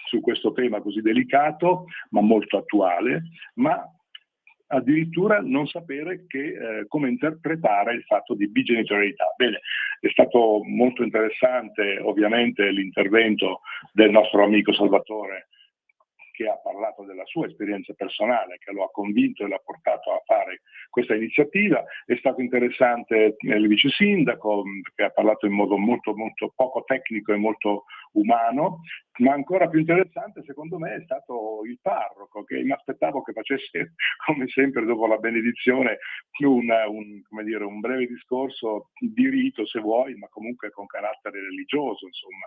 su questo tema così delicato, ma molto attuale, ma addirittura non sapere come interpretare il fatto di bigenitorialità. Bene, è stato molto interessante ovviamente l'intervento del nostro amico Salvatore, che ha parlato della sua esperienza personale, che lo ha convinto e l'ha portato a fare questa iniziativa. È stato interessante il vice sindaco, che ha parlato in modo molto, molto poco tecnico e molto umano, ma ancora più interessante secondo me è stato il parroco, che mi aspettavo che facesse, come sempre dopo la benedizione, un breve discorso di rito, se vuoi, ma comunque con carattere religioso, insomma.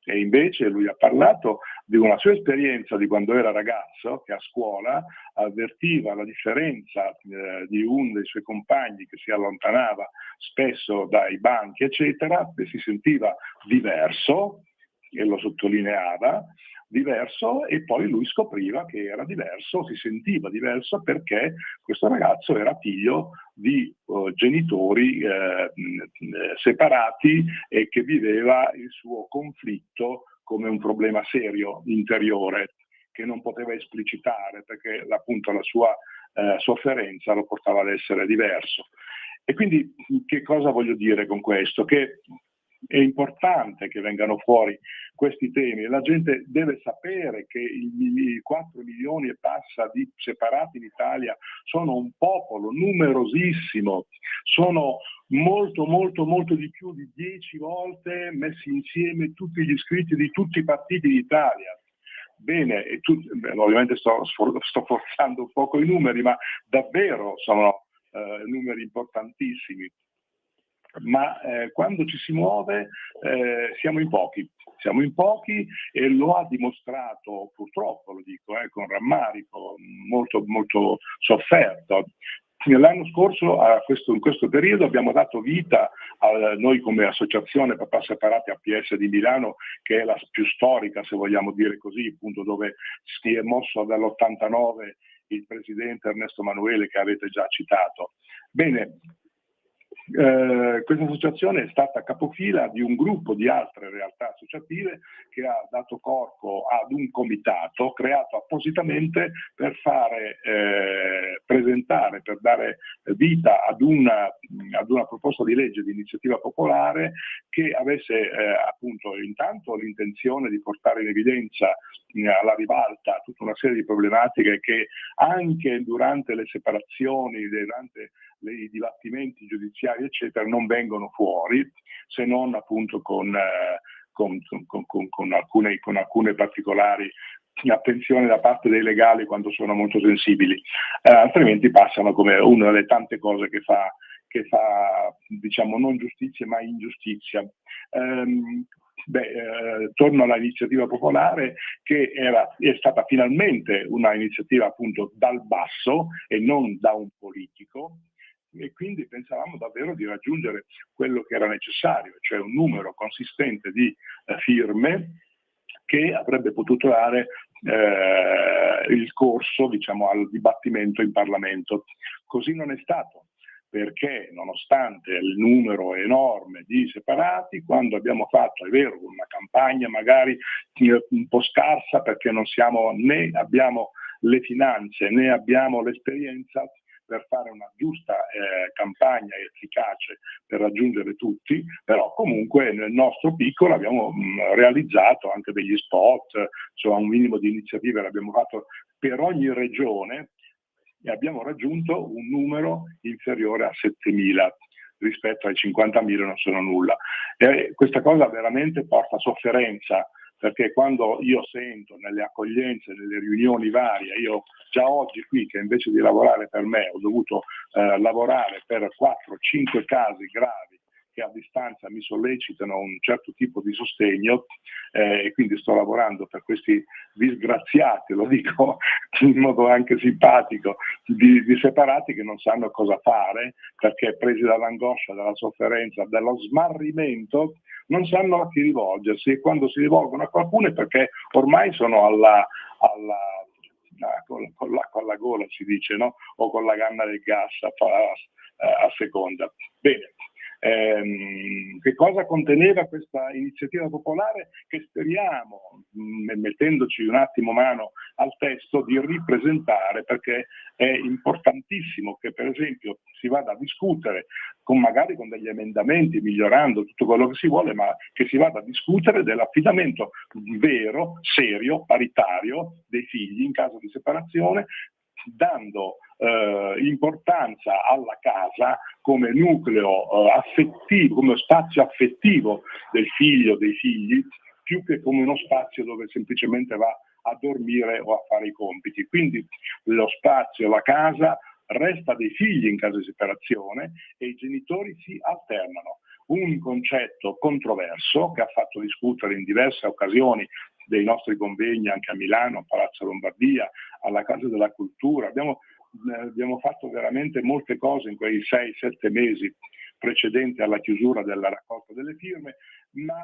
E invece lui ha parlato di una sua esperienza di quando era ragazzo, che a scuola avvertiva la differenza di uno dei suoi compagni che si allontanava spesso dai banchi, eccetera, e si sentiva diverso, e lo sottolineava, diverso, e poi lui scopriva che era diverso, si sentiva diverso perché questo ragazzo era figlio di genitori separati e che viveva il suo conflitto come un problema serio, interiore, che non poteva esplicitare perché appunto la sua sofferenza lo portava ad essere diverso. E quindi che cosa voglio dire con questo? Che è importante che vengano fuori questi temi. La gente deve sapere che i 4 milioni e passa di separati in Italia sono un popolo numerosissimo, sono molto molto molto di più di 10 volte messi insieme tutti gli iscritti di tutti i partiti d'Italia. Bene, ovviamente sto forzando un poco i numeri, ma davvero sono numeri importantissimi. Ma quando ci si muove siamo in pochi e lo ha dimostrato, purtroppo lo dico, con rammarico, molto molto sofferto. L'anno scorso, in questo periodo, abbiamo dato vita noi come associazione Papà Separati APS di Milano, che è la più storica, se vogliamo dire così, appunto, dove si è mosso dall'89 il presidente Ernesto Manuele che avete già citato. Bene, questa associazione è stata capofila di un gruppo di altre realtà associative che ha dato corpo ad un comitato creato appositamente per fare presentare, per dare vita ad una proposta di legge di iniziativa popolare che avesse appunto intanto l'intenzione di portare in evidenza alla ribalta tutta una serie di problematiche che anche durante le separazioni, durante i dibattimenti giudiziari eccetera non vengono fuori, se non appunto con alcune particolari attenzioni da parte dei legali quando sono molto sensibili, altrimenti passano come una delle tante cose che fa diciamo non giustizia ma ingiustizia. Torno all'iniziativa popolare che è stata finalmente una iniziativa appunto dal basso e non da un politico, e quindi pensavamo davvero di raggiungere quello che era necessario, cioè un numero consistente di firme che avrebbe potuto dare il corso, diciamo, al dibattimento in Parlamento. Così non è stato, perché nonostante il numero enorme di separati, quando abbiamo fatto, è vero, una campagna magari un po' scarsa perché non siamo né abbiamo le finanze né abbiamo l'esperienza per fare una giusta campagna efficace per raggiungere tutti, però comunque nel nostro piccolo abbiamo realizzato anche degli spot, insomma un minimo di iniziative l'abbiamo fatto per ogni regione e abbiamo raggiunto un numero inferiore a 7.000, rispetto ai 50.000 non sono nulla. E questa cosa veramente porta sofferenza, perché quando io sento nelle accoglienze, nelle riunioni varie, io già oggi qui che invece di lavorare per me ho dovuto lavorare per 4-5 casi gravi che a distanza mi sollecitano un certo tipo di sostegno e quindi sto lavorando per questi disgraziati, lo dico in modo anche simpatico, di separati che non sanno cosa fare perché presi dall'angoscia, dalla sofferenza, dallo smarrimento, non sanno a chi rivolgersi e quando si rivolgono a qualcuno è perché ormai sono con la gola si dice, no? O con la canna del gas a seconda. Bene. Che cosa conteneva questa iniziativa popolare che speriamo, mettendoci un attimo mano al testo, di ripresentare, perché è importantissimo che per esempio si vada a discutere magari con degli emendamenti, migliorando tutto quello che si vuole, ma che si vada a discutere dell'affidamento vero, serio, paritario dei figli in caso di separazione, dando importanza alla casa come nucleo affettivo, come spazio affettivo del figlio, dei figli, più che come uno spazio dove semplicemente va a dormire o a fare i compiti. Quindi lo spazio, la casa, resta dei figli in caso di separazione e i genitori si alternano. Un concetto controverso che ha fatto discutere in diverse occasioni dei nostri convegni anche a Milano, a Palazzo Lombardia, alla Casa della Cultura. Abbiamo fatto veramente molte cose in quei 6-7 mesi precedenti alla chiusura della raccolta delle firme, ma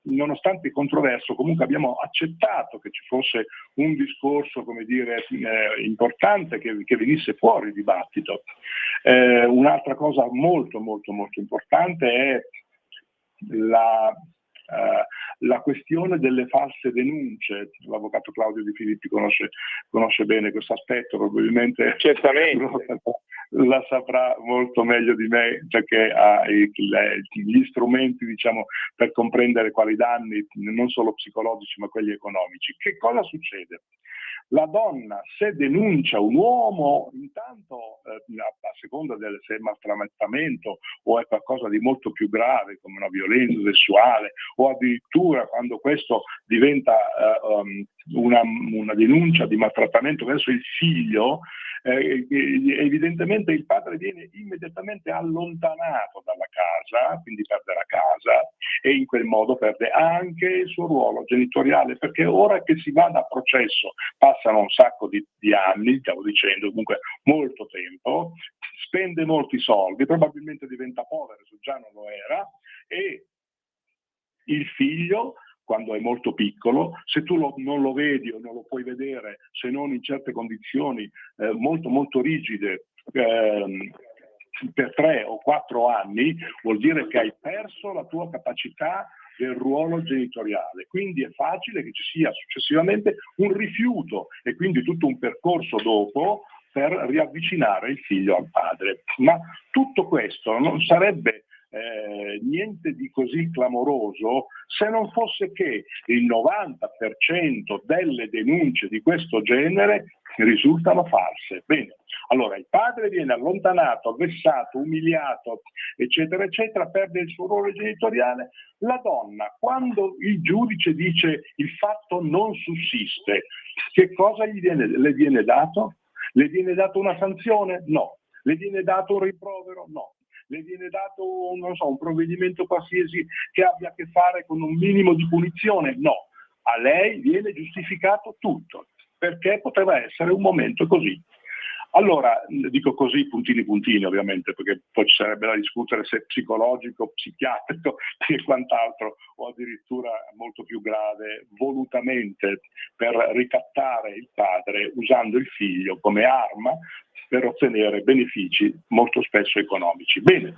nonostante il controverso comunque abbiamo accettato che ci fosse un discorso, come dire, importante che venisse fuori il dibattito. Un'altra cosa molto molto molto importante è la questione delle false denunce. L'avvocato Claudio Di Filippi conosce bene questo aspetto, probabilmente certamente la saprà molto meglio di me perché ha gli strumenti, diciamo, per comprendere quali danni, non solo psicologici ma quelli economici. Che cosa succede? La donna, se denuncia un uomo, intanto a seconda se è maltrattamento o è qualcosa di molto più grave come una violenza sessuale o addirittura quando questo diventa una denuncia di maltrattamento verso il figlio, evidentemente il padre viene immediatamente allontanato dalla casa, quindi perde la casa e in quel modo perde anche il suo ruolo genitoriale, perché ora che si va da processo passano un sacco di anni, stavo dicendo, comunque molto tempo, spende molti soldi, probabilmente diventa povero se già non lo era, e il figlio quando è molto piccolo, se tu non lo vedi o non lo puoi vedere se non in certe condizioni molto molto rigide per 3 o 4 anni, vuol dire che hai perso la tua capacità del ruolo genitoriale, quindi è facile che ci sia successivamente un rifiuto e quindi tutto un percorso dopo per riavvicinare il figlio al padre. Ma tutto questo non sarebbe niente di così clamoroso se non fosse che il 90% delle denunce di questo genere risultano false. Bene, allora il padre viene allontanato, vessato, umiliato, eccetera, eccetera, perde il suo ruolo genitoriale. La donna, quando il giudice dice il fatto non sussiste, che cosa le viene dato? Le viene dato una sanzione? No. Le viene dato un rimprovero? No. Le viene dato, non so, un provvedimento qualsiasi che abbia a che fare con un minimo di punizione? No. A lei viene giustificato tutto, perché poteva essere un momento così. Allora, dico così puntini puntini ovviamente, perché poi ci sarebbe da discutere se psicologico, psichiatrico e quant'altro, o addirittura molto più grave, volutamente per ricattare il padre usando il figlio come arma per ottenere benefici molto spesso economici. Bene,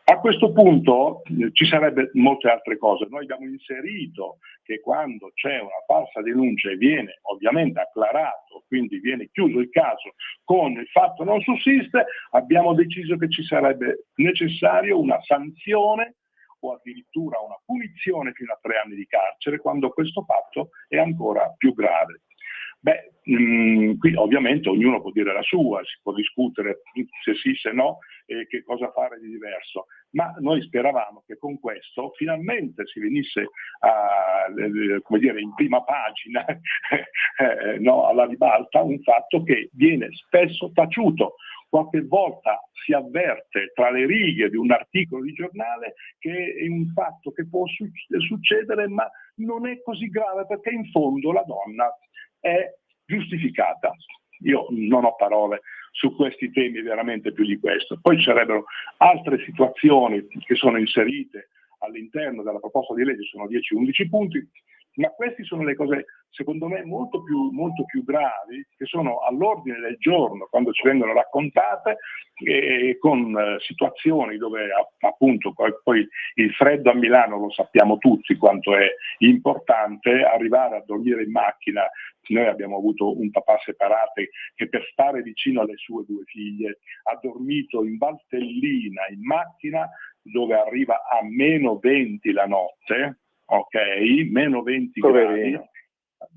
a questo punto ci sarebbe molte altre cose. Noi abbiamo inserito che quando c'è una falsa denuncia e viene ovviamente acclarato, quindi viene chiuso il caso con il fatto non sussiste, abbiamo deciso che ci sarebbe necessario una sanzione o addirittura una punizione fino a 3 anni di carcere quando questo fatto è ancora più grave. Beh, qui ovviamente ognuno può dire la sua, si può discutere se sì, se no, e che cosa fare di diverso, ma noi speravamo che con questo finalmente si venisse come dire, in prima pagina no, alla ribalta un fatto che viene spesso taciuto. Qualche volta si avverte tra le righe di un articolo di giornale che è un fatto che può succedere, ma non è così grave perché in fondo la donna è giustificata. Io non ho parole su questi temi veramente più di questo. Poi ci sarebbero altre situazioni che sono inserite all'interno della proposta di legge, sono 10-11 punti, ma queste sono le cose secondo me molto più gravi che sono all'ordine del giorno quando ci vengono raccontate con situazioni dove appunto poi il freddo a Milano lo sappiamo tutti quanto è importante, arrivare a dormire in macchina. Noi abbiamo avuto un papà separato che per stare vicino alle sue 2 figlie ha dormito in Valtellina in macchina dove arriva a -20 la notte, ok? -20 gradi,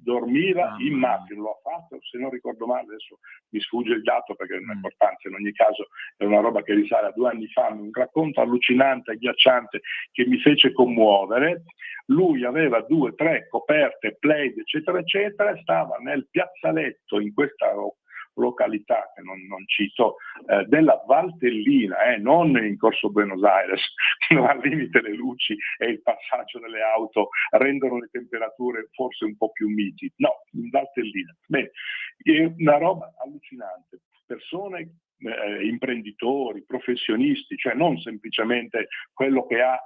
dormiva in macchina, lo ha fatto, se non ricordo male, adesso mi sfugge il dato perché non ha importanza, in ogni caso è una roba che risale a 2 anni fa, un racconto allucinante, agghiacciante, che mi fece commuovere. Lui aveva 2-3 coperte, plaid, eccetera, eccetera, stava nel piazzaletto in questa località che non cito, della Valtellina, non in Corso Buenos Aires, dove al limite le luci e il passaggio delle auto rendono le temperature forse un po' più miti. No, in Valtellina. Bene, è una roba allucinante. Persone, imprenditori, professionisti, cioè non semplicemente quello che ha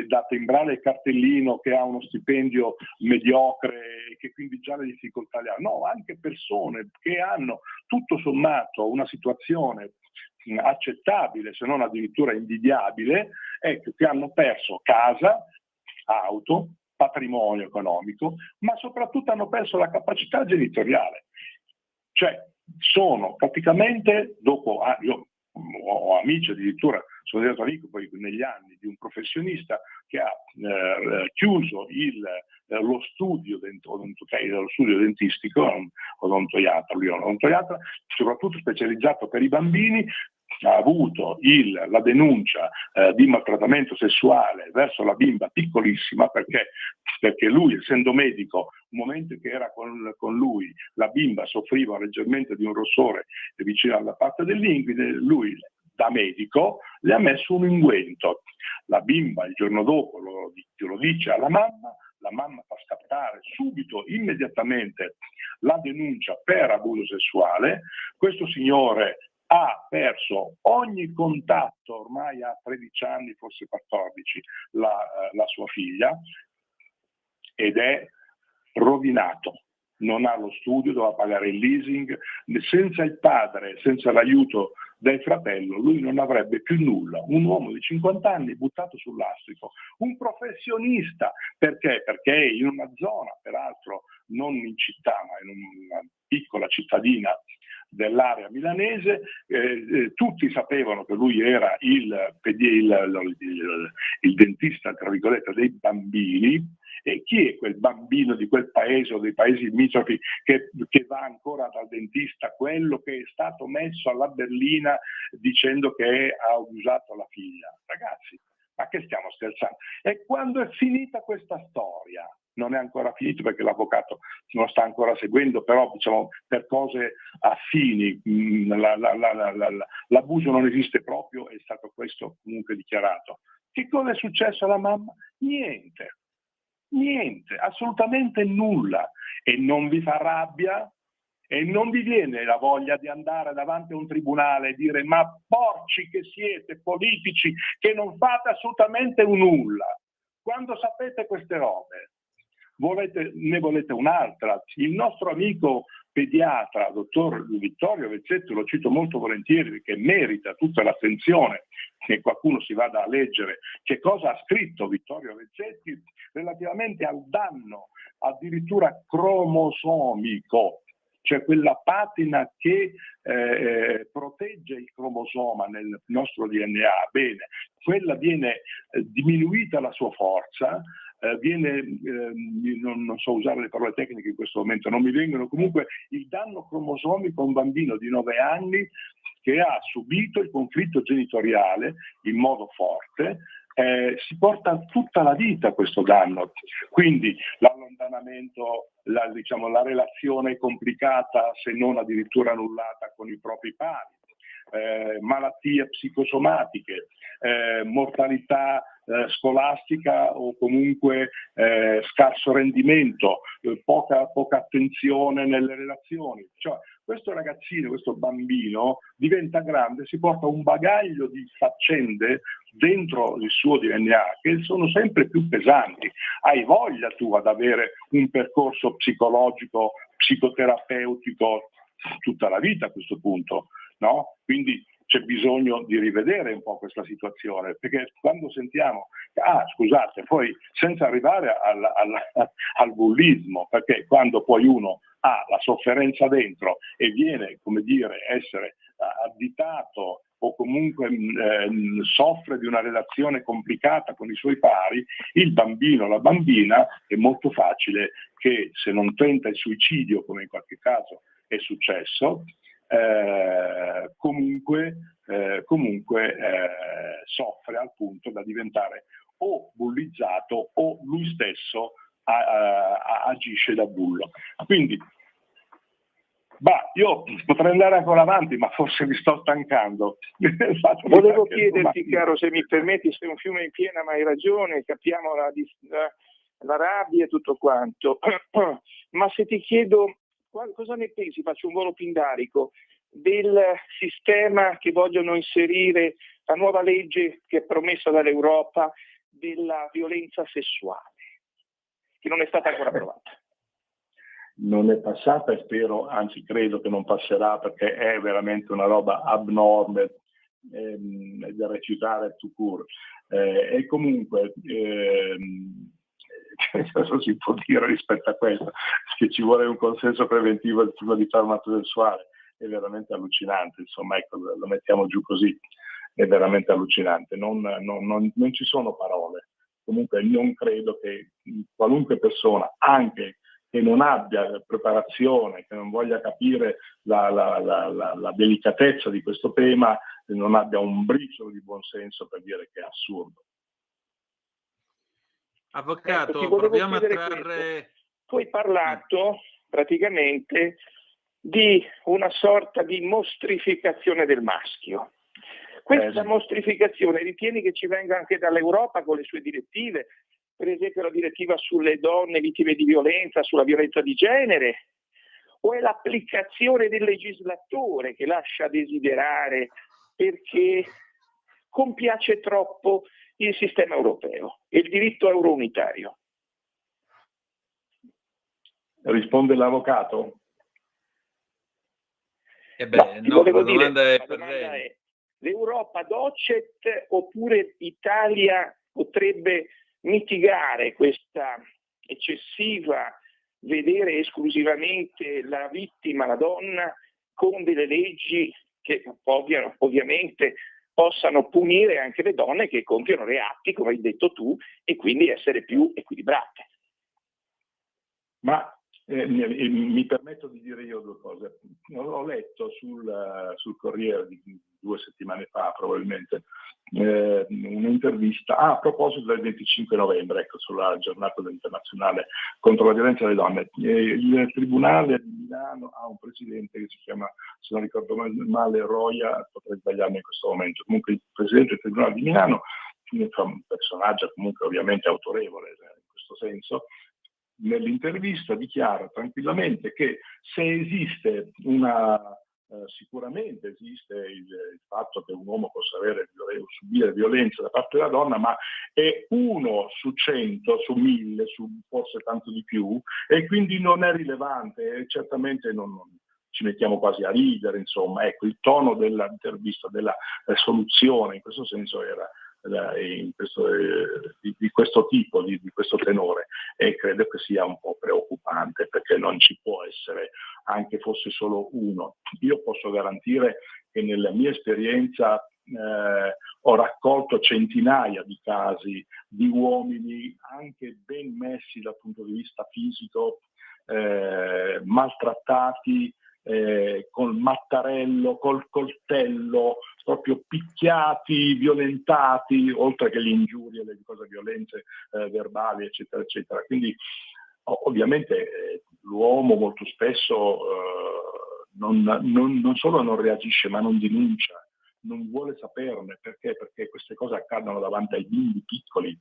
da timbrare il cartellino, che ha uno stipendio mediocre e che quindi già le difficoltà le ha. No, anche persone che hanno tutto sommato una situazione accettabile, se non addirittura invidiabile, ecco, che hanno perso casa, auto, patrimonio economico, ma soprattutto hanno perso la capacità genitoriale. Cioè sono praticamente, dopo, io ho amici addirittura, sono diventato amico poi negli anni di un professionista che ha chiuso lo studio dentistico, odontoiatra, lui è un odontoiatra, soprattutto specializzato per i bambini, ha avuto la denuncia di maltrattamento sessuale verso la bimba piccolissima perché lui, essendo medico, un momento che era con lui, la bimba soffriva leggermente di un rossore vicino alla parte dell'inguine, lui da medico le ha messo un unguento. La bimba il giorno dopo lo dice alla mamma, la mamma fa scattare subito, immediatamente, la denuncia per abuso sessuale. Questo signore ha perso ogni contatto, ormai ha 13 anni, forse 14, la sua figlia, ed è rovinato. Non ha lo studio, doveva pagare il leasing, senza il padre, senza l'aiuto del fratello, lui non avrebbe più nulla. Un uomo di 50 anni buttato sul lastrico, un professionista, perché? Perché in una zona, peraltro non in città, ma in una piccola cittadina dell'area milanese, tutti sapevano che lui era il dentista, tra virgolette, dei bambini. E chi è quel bambino di quel paese o dei paesi limitrofi che va ancora dal dentista? Quello che è stato messo alla berlina dicendo che ha abusato la figlia. Ragazzi, ma che stiamo scherzando? E quando è finita questa storia? Non è ancora finito perché l'avvocato non sta ancora seguendo, però diciamo per cose affini, l'abuso non esiste proprio, è stato questo comunque dichiarato. Che cosa è successo alla mamma? Niente, assolutamente nulla. E non vi fa rabbia? E non vi viene la voglia di andare davanti a un tribunale e dire: ma porci che siete, politici, che non fate assolutamente nulla? Quando sapete queste robe, ne volete un'altra. Il nostro amico pediatra, dottor Vittorio Vezzetti, lo cito molto volentieri perché merita tutta l'attenzione che qualcuno si vada a leggere che cosa ha scritto Vittorio Vezzetti relativamente al danno addirittura cromosomico, cioè quella patina che protegge il cromosoma nel nostro DNA. Bene, quella viene diminuita la sua forza, non so usare le parole tecniche in questo momento, non mi vengono, comunque il danno cromosomico a un bambino di 9 anni che ha subito il conflitto genitoriale in modo forte, si porta tutta la vita questo danno. Quindi l'allontanamento, la relazione complicata, se non addirittura annullata, con i propri pari, malattie psicosomatiche, mortalità scolastica o comunque scarso rendimento, poca attenzione nelle relazioni. Cioè, questo ragazzino, questo bambino diventa grande, si porta un bagaglio di faccende dentro il suo DNA che sono sempre più pesanti. Hai voglia tu ad avere un percorso psicologico, psicoterapeutico tutta la vita a questo punto, no? Quindi c'è bisogno di rivedere un po' questa situazione, perché quando sentiamo, scusate, poi senza arrivare al bullismo, perché quando poi uno ha la sofferenza dentro e viene, come dire, essere additato o comunque soffre di una relazione complicata con i suoi pari, il bambino, la bambina, è molto facile che se non tenta il suicidio, come in qualche caso è successo, comunque soffre al punto da diventare o bullizzato o lui stesso agisce da bullo. Quindi io potrei andare ancora avanti, ma forse mi sto stancando. Volevo chiederti, caro, se mi permetti, se è un fiume in piena, ma hai ragione, capiamo la rabbia e tutto quanto. Ma se ti chiedo cosa ne pensi, faccio un volo pindarico, del sistema che vogliono inserire, la nuova legge che è promessa dall'Europa della violenza sessuale, che non è stata ancora approvata. Non è passata e spero, anzi credo che non passerà, perché è veramente una roba abnorme da rifiutare tout court. E comunque cosa si può dire rispetto a questo? Che ci vuole un consenso preventivo prima di fare un atto sessuale, è veramente allucinante, insomma, ecco, lo mettiamo giù così, è veramente allucinante, non ci sono parole. Comunque non credo che qualunque persona, anche che non abbia preparazione, che non voglia capire la delicatezza di questo tema, non abbia un briciolo di buonsenso per dire che è assurdo. Avvocato, proviamo a trarre... Tu hai parlato praticamente di una sorta di mostrificazione del maschio. Questa mostrificazione ritieni che ci venga anche dall'Europa con le sue direttive, per esempio la direttiva sulle donne vittime di violenza, sulla violenza di genere, o è l'applicazione del legislatore che lascia desiderare perché compiace troppo il sistema europeo e il diritto eurounitario? Risponde l'avvocato? No, la domanda è per lei. L'Europa docet oppure Italia potrebbe mitigare questa eccessiva vedere esclusivamente la vittima, la donna, con delle leggi che ovviamente possano punire anche le donne che compiono reati, come hai detto tu, e quindi essere più equilibrate. Ma mi permetto di dire io due cose. Ho letto sul Corriere di 2 settimane fa, probabilmente, un'intervista a proposito del 25 novembre, ecco, sulla giornata internazionale contro la violenza alle donne. Il Tribunale di Milano ha un presidente che si chiama, se non ricordo male, Roia, potrei sbagliarmi in questo momento. Comunque il presidente del Tribunale di Milano è un personaggio comunque ovviamente autorevole in questo senso. Nell'intervista dichiara tranquillamente che se esiste sicuramente esiste il fatto che un uomo possa subire violenza da parte della donna, ma è 1 su 100, su 1000, su forse tanto di più, e quindi non è rilevante, e certamente non ci mettiamo quasi a ridere, insomma. Ecco, il tono dell'intervista, della soluzione in questo senso era di questo tipo, di questo tenore, e credo che sia un po' preoccupante, perché non ci può essere, anche fosse solo uno. Io posso garantire che nella mia esperienza ho raccolto centinaia di casi di uomini anche ben messi dal punto di vista fisico, maltrattati, col mattarello, col coltello, proprio picchiati, violentati, oltre che le ingiurie, le violenze verbali, eccetera, eccetera. Quindi ovviamente l'uomo molto spesso non solo non reagisce, ma non denuncia, non vuole saperne. Perché? Perché queste cose accadono davanti ai bimbi piccoli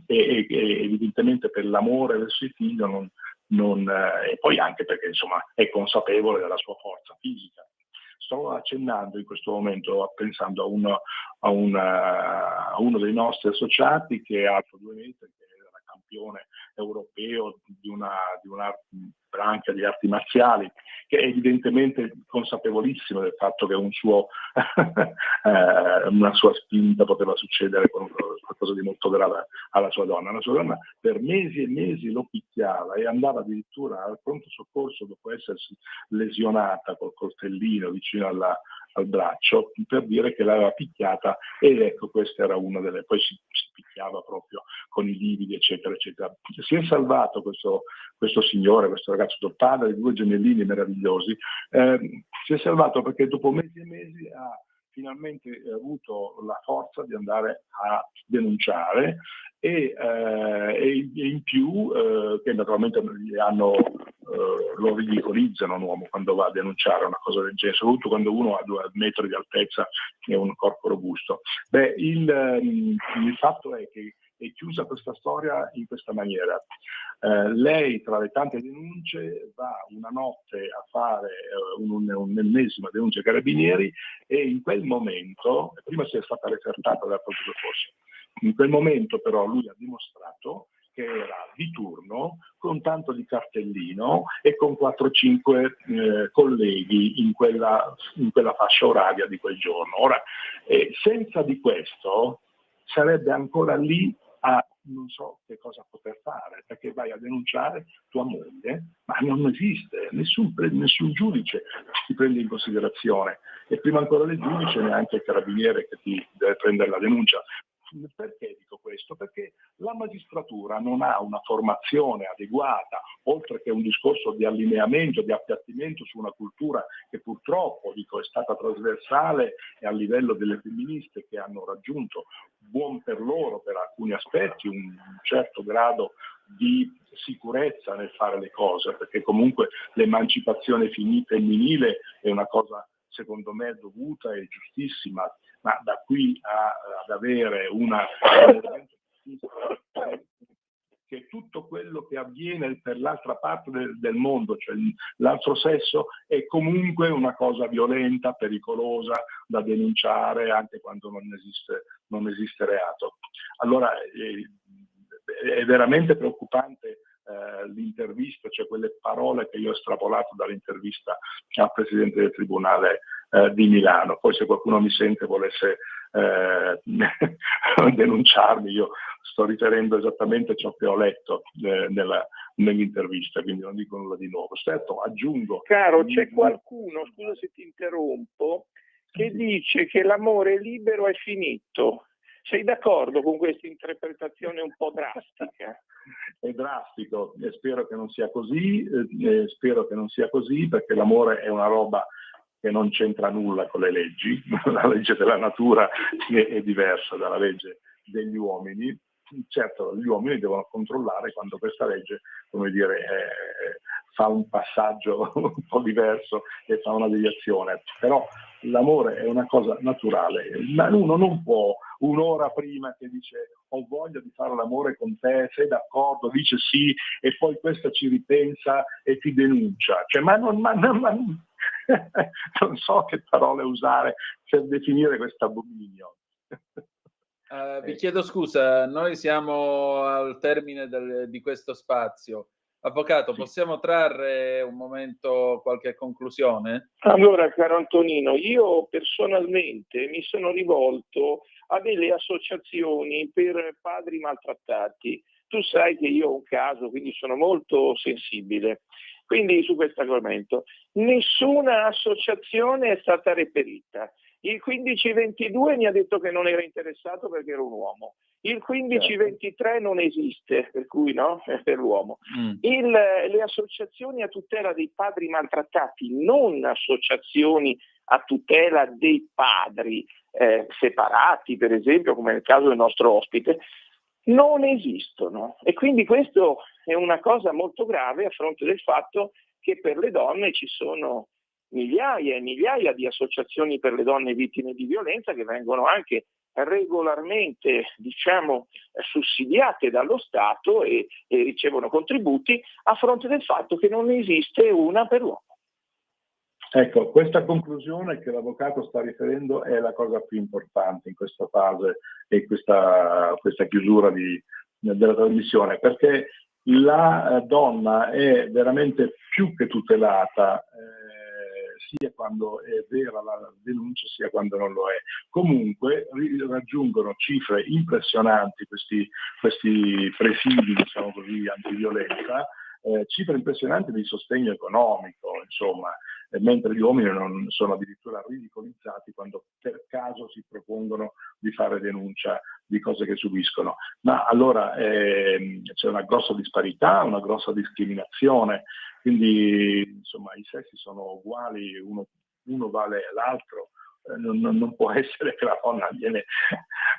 e evidentemente per l'amore verso il figlio e poi anche perché insomma è consapevole della sua forza fisica. Sto accennando in questo momento, pensando a uno dei nostri associati che è alto 2 metri, che era campione europeo di una branca di arti marziali, che è evidentemente consapevolissimo del fatto che una sua spinta poteva succedere con qualcosa di molto grave alla sua donna. La sua donna per mesi e mesi lo picchiava e andava addirittura al pronto soccorso dopo essersi lesionata col coltellino vicino al braccio per dire che l'aveva picchiata, ed ecco, questa era una delle... Poi si picchiava proprio con i lividi, eccetera, eccetera. Si è salvato questo signore, questo ragazzo, padre di 2 gemellini meravigliosi, si è salvato perché dopo mesi e mesi ha finalmente avuto la forza di andare a denunciare e in più che naturalmente lo ridicolizzano un uomo quando va a denunciare una cosa del genere, soprattutto quando uno ha 2 metri di altezza e un corpo robusto. Il fatto è che è chiusa questa storia in questa maniera. Lei, tra le tante denunce, va una notte a fare un'ennesima denuncia ai carabinieri, e in quel momento, prima si è stata refertata dal pronto soccorso, in quel momento però lui ha dimostrato che era di turno, con tanto di cartellino e con 4-5 colleghi in quella fascia oraria di quel giorno. Ora, senza di questo sarebbe ancora lì a non so che cosa poter fare, perché vai a denunciare tua moglie, ma non esiste, nessun giudice ti prende in considerazione, e prima ancora del giudice neanche il carabiniere che ti deve prendere la denuncia. Perché dico questo? Perché la magistratura non ha una formazione adeguata, oltre che un discorso di allineamento, di appiattimento su una cultura che purtroppo, è stata trasversale e a livello delle femministe, che hanno raggiunto, buon per loro per alcuni aspetti, un certo grado di sicurezza nel fare le cose, perché comunque l'emancipazione femminile è una cosa secondo me dovuta e giustissima, ma da qui ad avere che tutto quello che avviene per l'altra parte del mondo, cioè l'altro sesso, è comunque una cosa violenta, pericolosa, da denunciare anche quando non esiste reato. Allora è veramente preoccupante l'intervista, cioè quelle parole che io ho estrapolato dall'intervista al Presidente del Tribunale di Milano. Poi se qualcuno mi sente volesse denunciarmi, io sto riferendo esattamente ciò che ho letto nell'intervista, quindi non dico nulla di nuovo. Certo, aggiungo... Caro, c'è qualcuno, scusa se ti interrompo, che dice che l'amore libero è finito. Sei d'accordo con questa interpretazione un po' drastica? È drastico e spero che non sia così, perché l'amore è una roba che non c'entra nulla con le leggi. La legge della natura è diversa dalla legge degli uomini. Certo, gli uomini devono controllare quando questa legge, come dire, fa un passaggio un po' diverso e fa una deviazione, però l'amore è una cosa naturale. Uno non può un'ora prima che dice ho voglia di fare l'amore con te, sei d'accordo, dice sì e poi questa ci ripensa e ti denuncia. Cioè, non so che parole usare per definire questo abominio. Vi chiedo scusa, noi siamo al termine di questo spazio. Avvocato, possiamo trarre un momento qualche conclusione? Allora, caro Antonino, io personalmente mi sono rivolto a delle associazioni per padri maltrattati. Tu sai che io ho un caso, quindi sono molto sensibile. Quindi su questo argomento nessuna associazione è stata reperita. Il 1522 mi ha detto che non era interessato perché era un uomo. Il 1523 non esiste, per cui no, è per l'uomo. Le associazioni a tutela dei padri maltrattati, non associazioni a tutela dei padri separati, per esempio, come nel caso del nostro ospite, non esistono. E quindi questo è una cosa molto grave a fronte del fatto che per le donne ci sono migliaia e migliaia di associazioni per le donne vittime di violenza che vengono anche regolarmente, sussidiate dallo Stato e ricevono contributi a fronte del fatto che non esiste una per l'uomo. Ecco, questa conclusione che l'avvocato sta riferendo è la cosa più importante in questa fase e questa chiusura della trasmissione, perché la donna è veramente più che tutelata, sia quando è vera la denuncia sia quando non lo è. Comunque raggiungono cifre impressionanti questi presidi, diciamo così, antiviolenza, cifre impressionanti di sostegno economico, insomma, mentre gli uomini non sono addirittura ridicolizzati quando per caso si propongono di fare denuncia di cose che subiscono. Ma allora c'è una grossa disparità, una grossa discriminazione, quindi insomma i sessi sono uguali, uno vale l'altro. Non può essere che la donna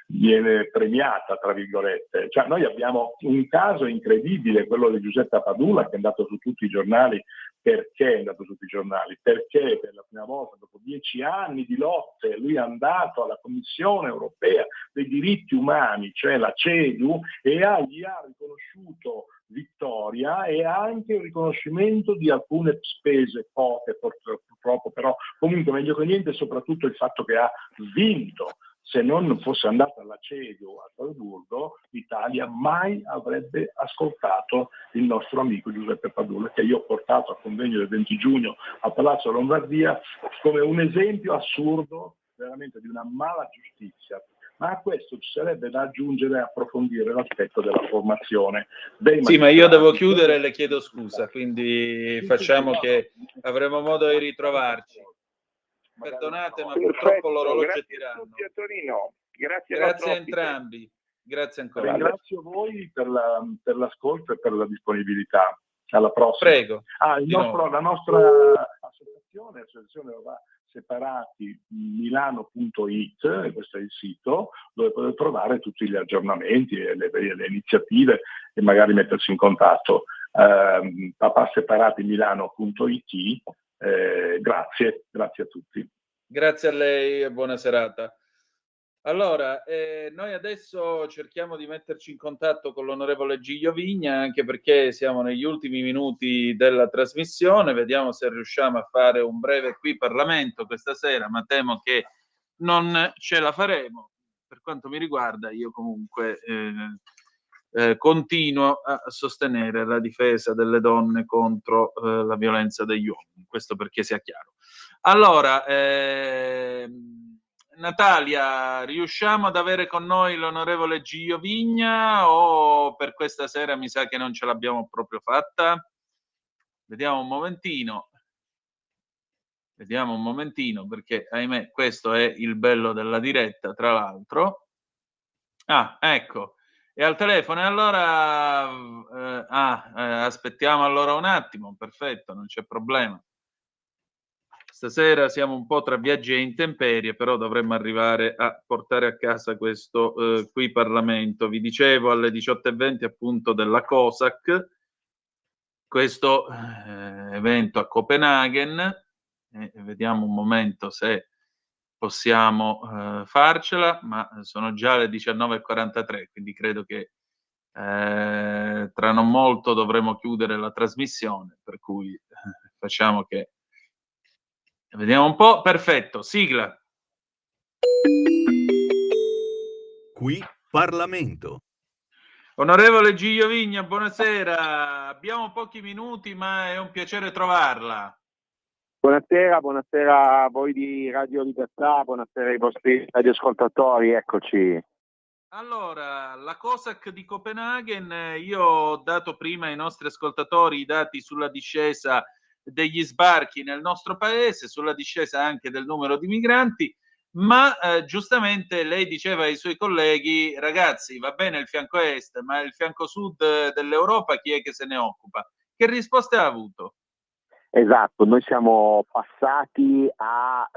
viene premiata, tra virgolette. Cioè, noi abbiamo un caso incredibile, quello di Giuseppe Padula, che è andato su tutti i giornali. Perché è andato su tutti i giornali? Perché per la prima volta, dopo 10 anni di lotte, lui è andato alla Commissione Europea dei diritti umani, cioè la CEDU, e gli ha riconosciuto vittoria e anche il riconoscimento di alcune spese, poche purtroppo, però comunque meglio che niente, soprattutto il fatto che ha vinto. Se non fosse andata alla CEDU a Strasburgo, l'Italia mai avrebbe ascoltato il nostro amico Giuseppe Padula, che io ho portato al convegno del 20 giugno a Palazzo Lombardia come un esempio assurdo veramente di una mala giustizia. Ma a questo ci sarebbe da aggiungere e approfondire l'aspetto della formazione dei Sì, ma io devo chiudere e le chiedo scusa, quindi facciamo che avremo modo di ritrovarci. Perdonate, ma purtroppo l'orologio è tiranno. Grazie a tutti, Antonino. Grazie a entrambi. Grazie ancora. Ringrazio voi per l'ascolto e per la disponibilità. Alla prossima. Prego. La nostra associazione va separati milano.it, questo è il sito dove potete trovare tutti gli aggiornamenti e le iniziative e magari mettersi in contatto. papasepaраtimilano.it. Grazie a tutti. Grazie a lei e buona serata. Allora, noi adesso cerchiamo di metterci in contatto con l'onorevole Giglio Vigna, anche perché siamo negli ultimi minuti della trasmissione. Vediamo se riusciamo a fare un breve qui Parlamento questa sera, ma temo che non ce la faremo. Per quanto mi riguarda, io comunque continuo a sostenere la difesa delle donne contro la violenza degli uomini, questo perché sia chiaro. Allora, Natalia, riusciamo ad avere con noi l'onorevole Gio Vigna o per questa sera mi sa che non ce l'abbiamo proprio fatta? Vediamo un momentino perché ahimè questo è il bello della diretta, tra l'altro. Ah, ecco, è al telefono e allora aspettiamo allora un attimo, perfetto, non c'è problema. Stasera siamo un po' tra viaggi e intemperie, però dovremmo arrivare a portare a casa questo qui Parlamento. Vi dicevo alle 18:20 appunto della COSAC, questo evento a Copenaghen, vediamo un momento se possiamo farcela, ma sono già le 19:43, quindi credo che tra non molto dovremo chiudere la trasmissione, per cui facciamo che... Vediamo un po', perfetto, sigla. Qui Parlamento. Onorevole Gio Vigna, buonasera. Abbiamo pochi minuti, ma è un piacere trovarla. Buonasera a voi di Radio Libertà, buonasera ai vostri radioascoltatori, eccoci. Allora, la COSAC di Copenaghen, io ho dato prima ai nostri ascoltatori i dati sulla discesa degli sbarchi nel nostro paese, sulla discesa anche del numero di migranti, ma giustamente lei diceva ai suoi colleghi, ragazzi, va bene il fianco est, ma il fianco sud dell'Europa chi è che se ne occupa? Che risposte ha avuto? Esatto, noi siamo passati a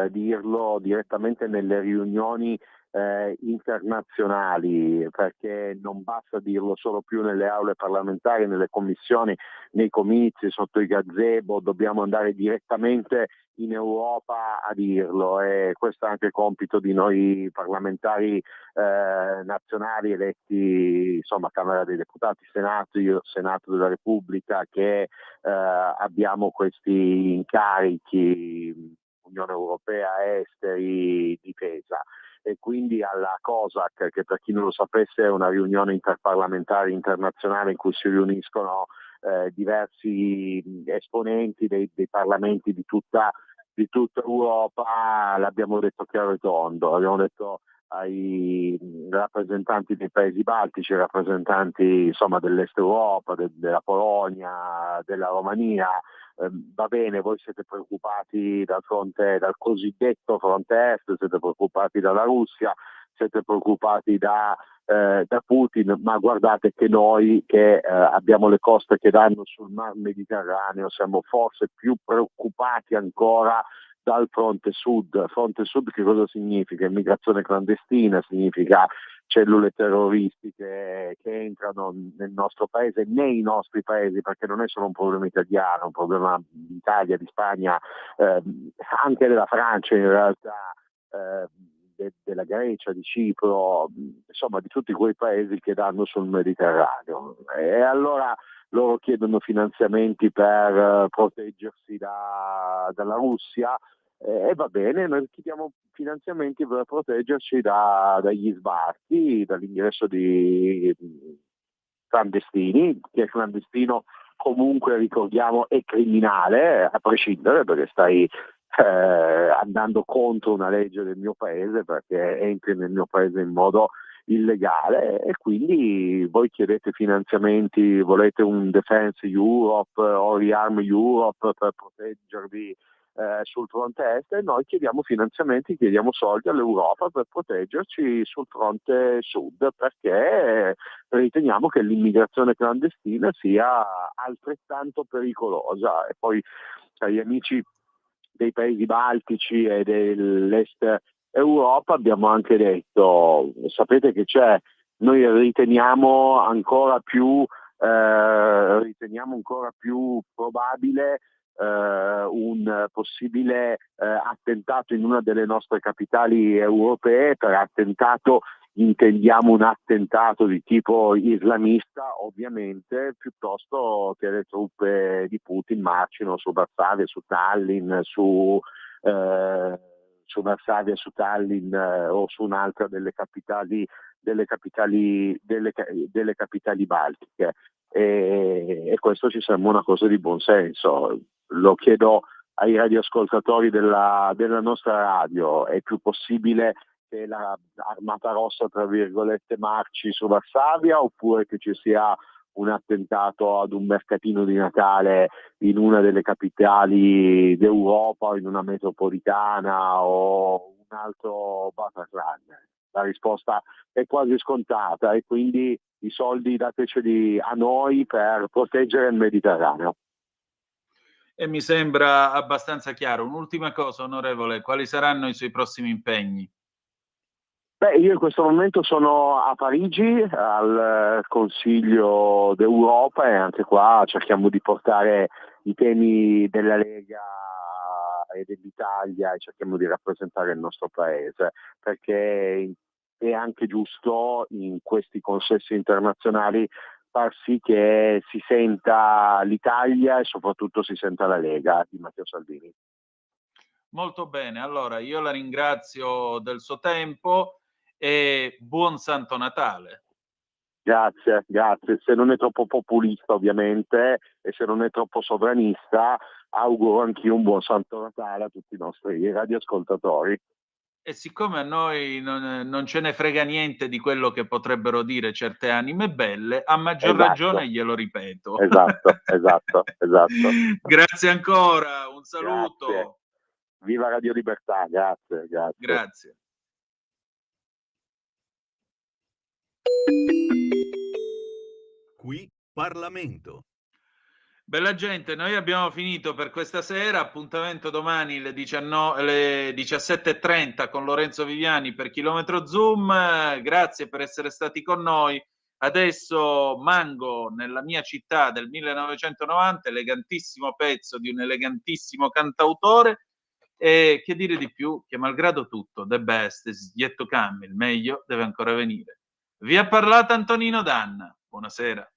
dirlo direttamente nelle riunioni internazionali, perché non basta dirlo solo più nelle aule parlamentari, nelle commissioni, nei comizi, sotto i gazebo, dobbiamo andare direttamente in Europa a dirlo, e questo è anche il compito di noi parlamentari nazionali eletti, insomma, Camera dei Deputati, Senato della Repubblica, che abbiamo questi incarichi, Unione Europea, esteri, difesa. E quindi alla COSAC, che per chi non lo sapesse è una riunione interparlamentare internazionale in cui si riuniscono diversi esponenti dei parlamenti di tutta Europa, l'abbiamo detto chiaro e tondo, abbiamo detto ai rappresentanti dei paesi baltici, rappresentanti insomma dell'est Europa, della Polonia, della Romania, va bene, voi siete preoccupati dal cosiddetto fronte est, siete preoccupati dalla Russia, siete preoccupati da Putin, ma guardate che noi che abbiamo le coste che danno sul Mar Mediterraneo siamo forse più preoccupati ancora dal fronte sud. Fronte sud che cosa significa? Immigrazione clandestina, significa cellule terroristiche che entrano nel nostro paese, nei nostri paesi, perché non è solo un problema italiano, è un problema d'Italia, di Spagna, anche della Francia in realtà, della Grecia, di Cipro, insomma di tutti quei paesi che danno sul Mediterraneo. E allora loro chiedono finanziamenti per proteggersi dalla Russia, e va bene, noi chiediamo finanziamenti per proteggerci dagli sbarchi, dall'ingresso di clandestini, che è clandestino comunque, ricordiamo, è criminale, a prescindere, perché stai andando contro una legge del mio paese, perché entri nel mio paese in modo illegale, e quindi voi chiedete finanziamenti, volete un Defense Europe o Rearm Europe per proteggervi sul fronte est, e noi chiediamo finanziamenti, chiediamo soldi all'Europa per proteggerci sul fronte sud, perché riteniamo che l'immigrazione clandestina sia altrettanto pericolosa. E poi agli amici dei paesi baltici e dell'est Europa abbiamo anche detto, sapete che noi riteniamo ancora più probabile un possibile attentato in una delle nostre capitali europee. Per attentato intendiamo un attentato di tipo islamista, ovviamente, piuttosto che le truppe di Putin marcino su Varsavia, su Tallinn, su Varsavia, su Tallinn o su un'altra delle capitali delle capitali baltiche, e questo ci sembra una cosa di buon senso. Lo chiedo ai radioascoltatori della nostra radio: è più possibile che la Armata Rossa, tra virgolette, marci su Varsavia, oppure che ci sia un attentato ad un mercatino di Natale in una delle capitali d'Europa o in una metropolitana o un altro Bataclan? La risposta è quasi scontata, e quindi i soldi dateceli a noi per proteggere il Mediterraneo. E mi sembra abbastanza chiaro. Un'ultima cosa, onorevole, quali saranno i suoi prossimi impegni? Beh, io in questo momento sono a Parigi al Consiglio d'Europa, e anche qua cerchiamo di portare i temi della Lega e dell'Italia, e cerchiamo di rappresentare il nostro paese, perché è anche giusto in questi consessi internazionali far sì che si senta l'Italia e soprattutto si senta la Lega di Matteo Salvini. Molto bene, allora io la ringrazio del suo tempo e buon Santo Natale. Grazie. Se non è troppo populista, ovviamente, e se non è troppo sovranista, auguro anch'io un buon Santo Natale a tutti i nostri radioascoltatori. E siccome a noi non ce ne frega niente di quello che potrebbero dire certe anime belle, a maggior ragione glielo ripeto. Esatto. Grazie ancora, un saluto. Grazie. Viva Radio Libertà, grazie. Qui Parlamento. Bella gente, noi abbiamo finito per questa sera. Appuntamento domani alle 17:30 con Lorenzo Viviani per Chilometro Zoom. Grazie per essere stati con noi. Adesso Mango nella mia città del 1990, elegantissimo pezzo di un elegantissimo cantautore. E che dire di più? Che malgrado tutto, the best is yet to come, il meglio deve ancora venire. Vi ha parlato Antonino Danna. Buonasera.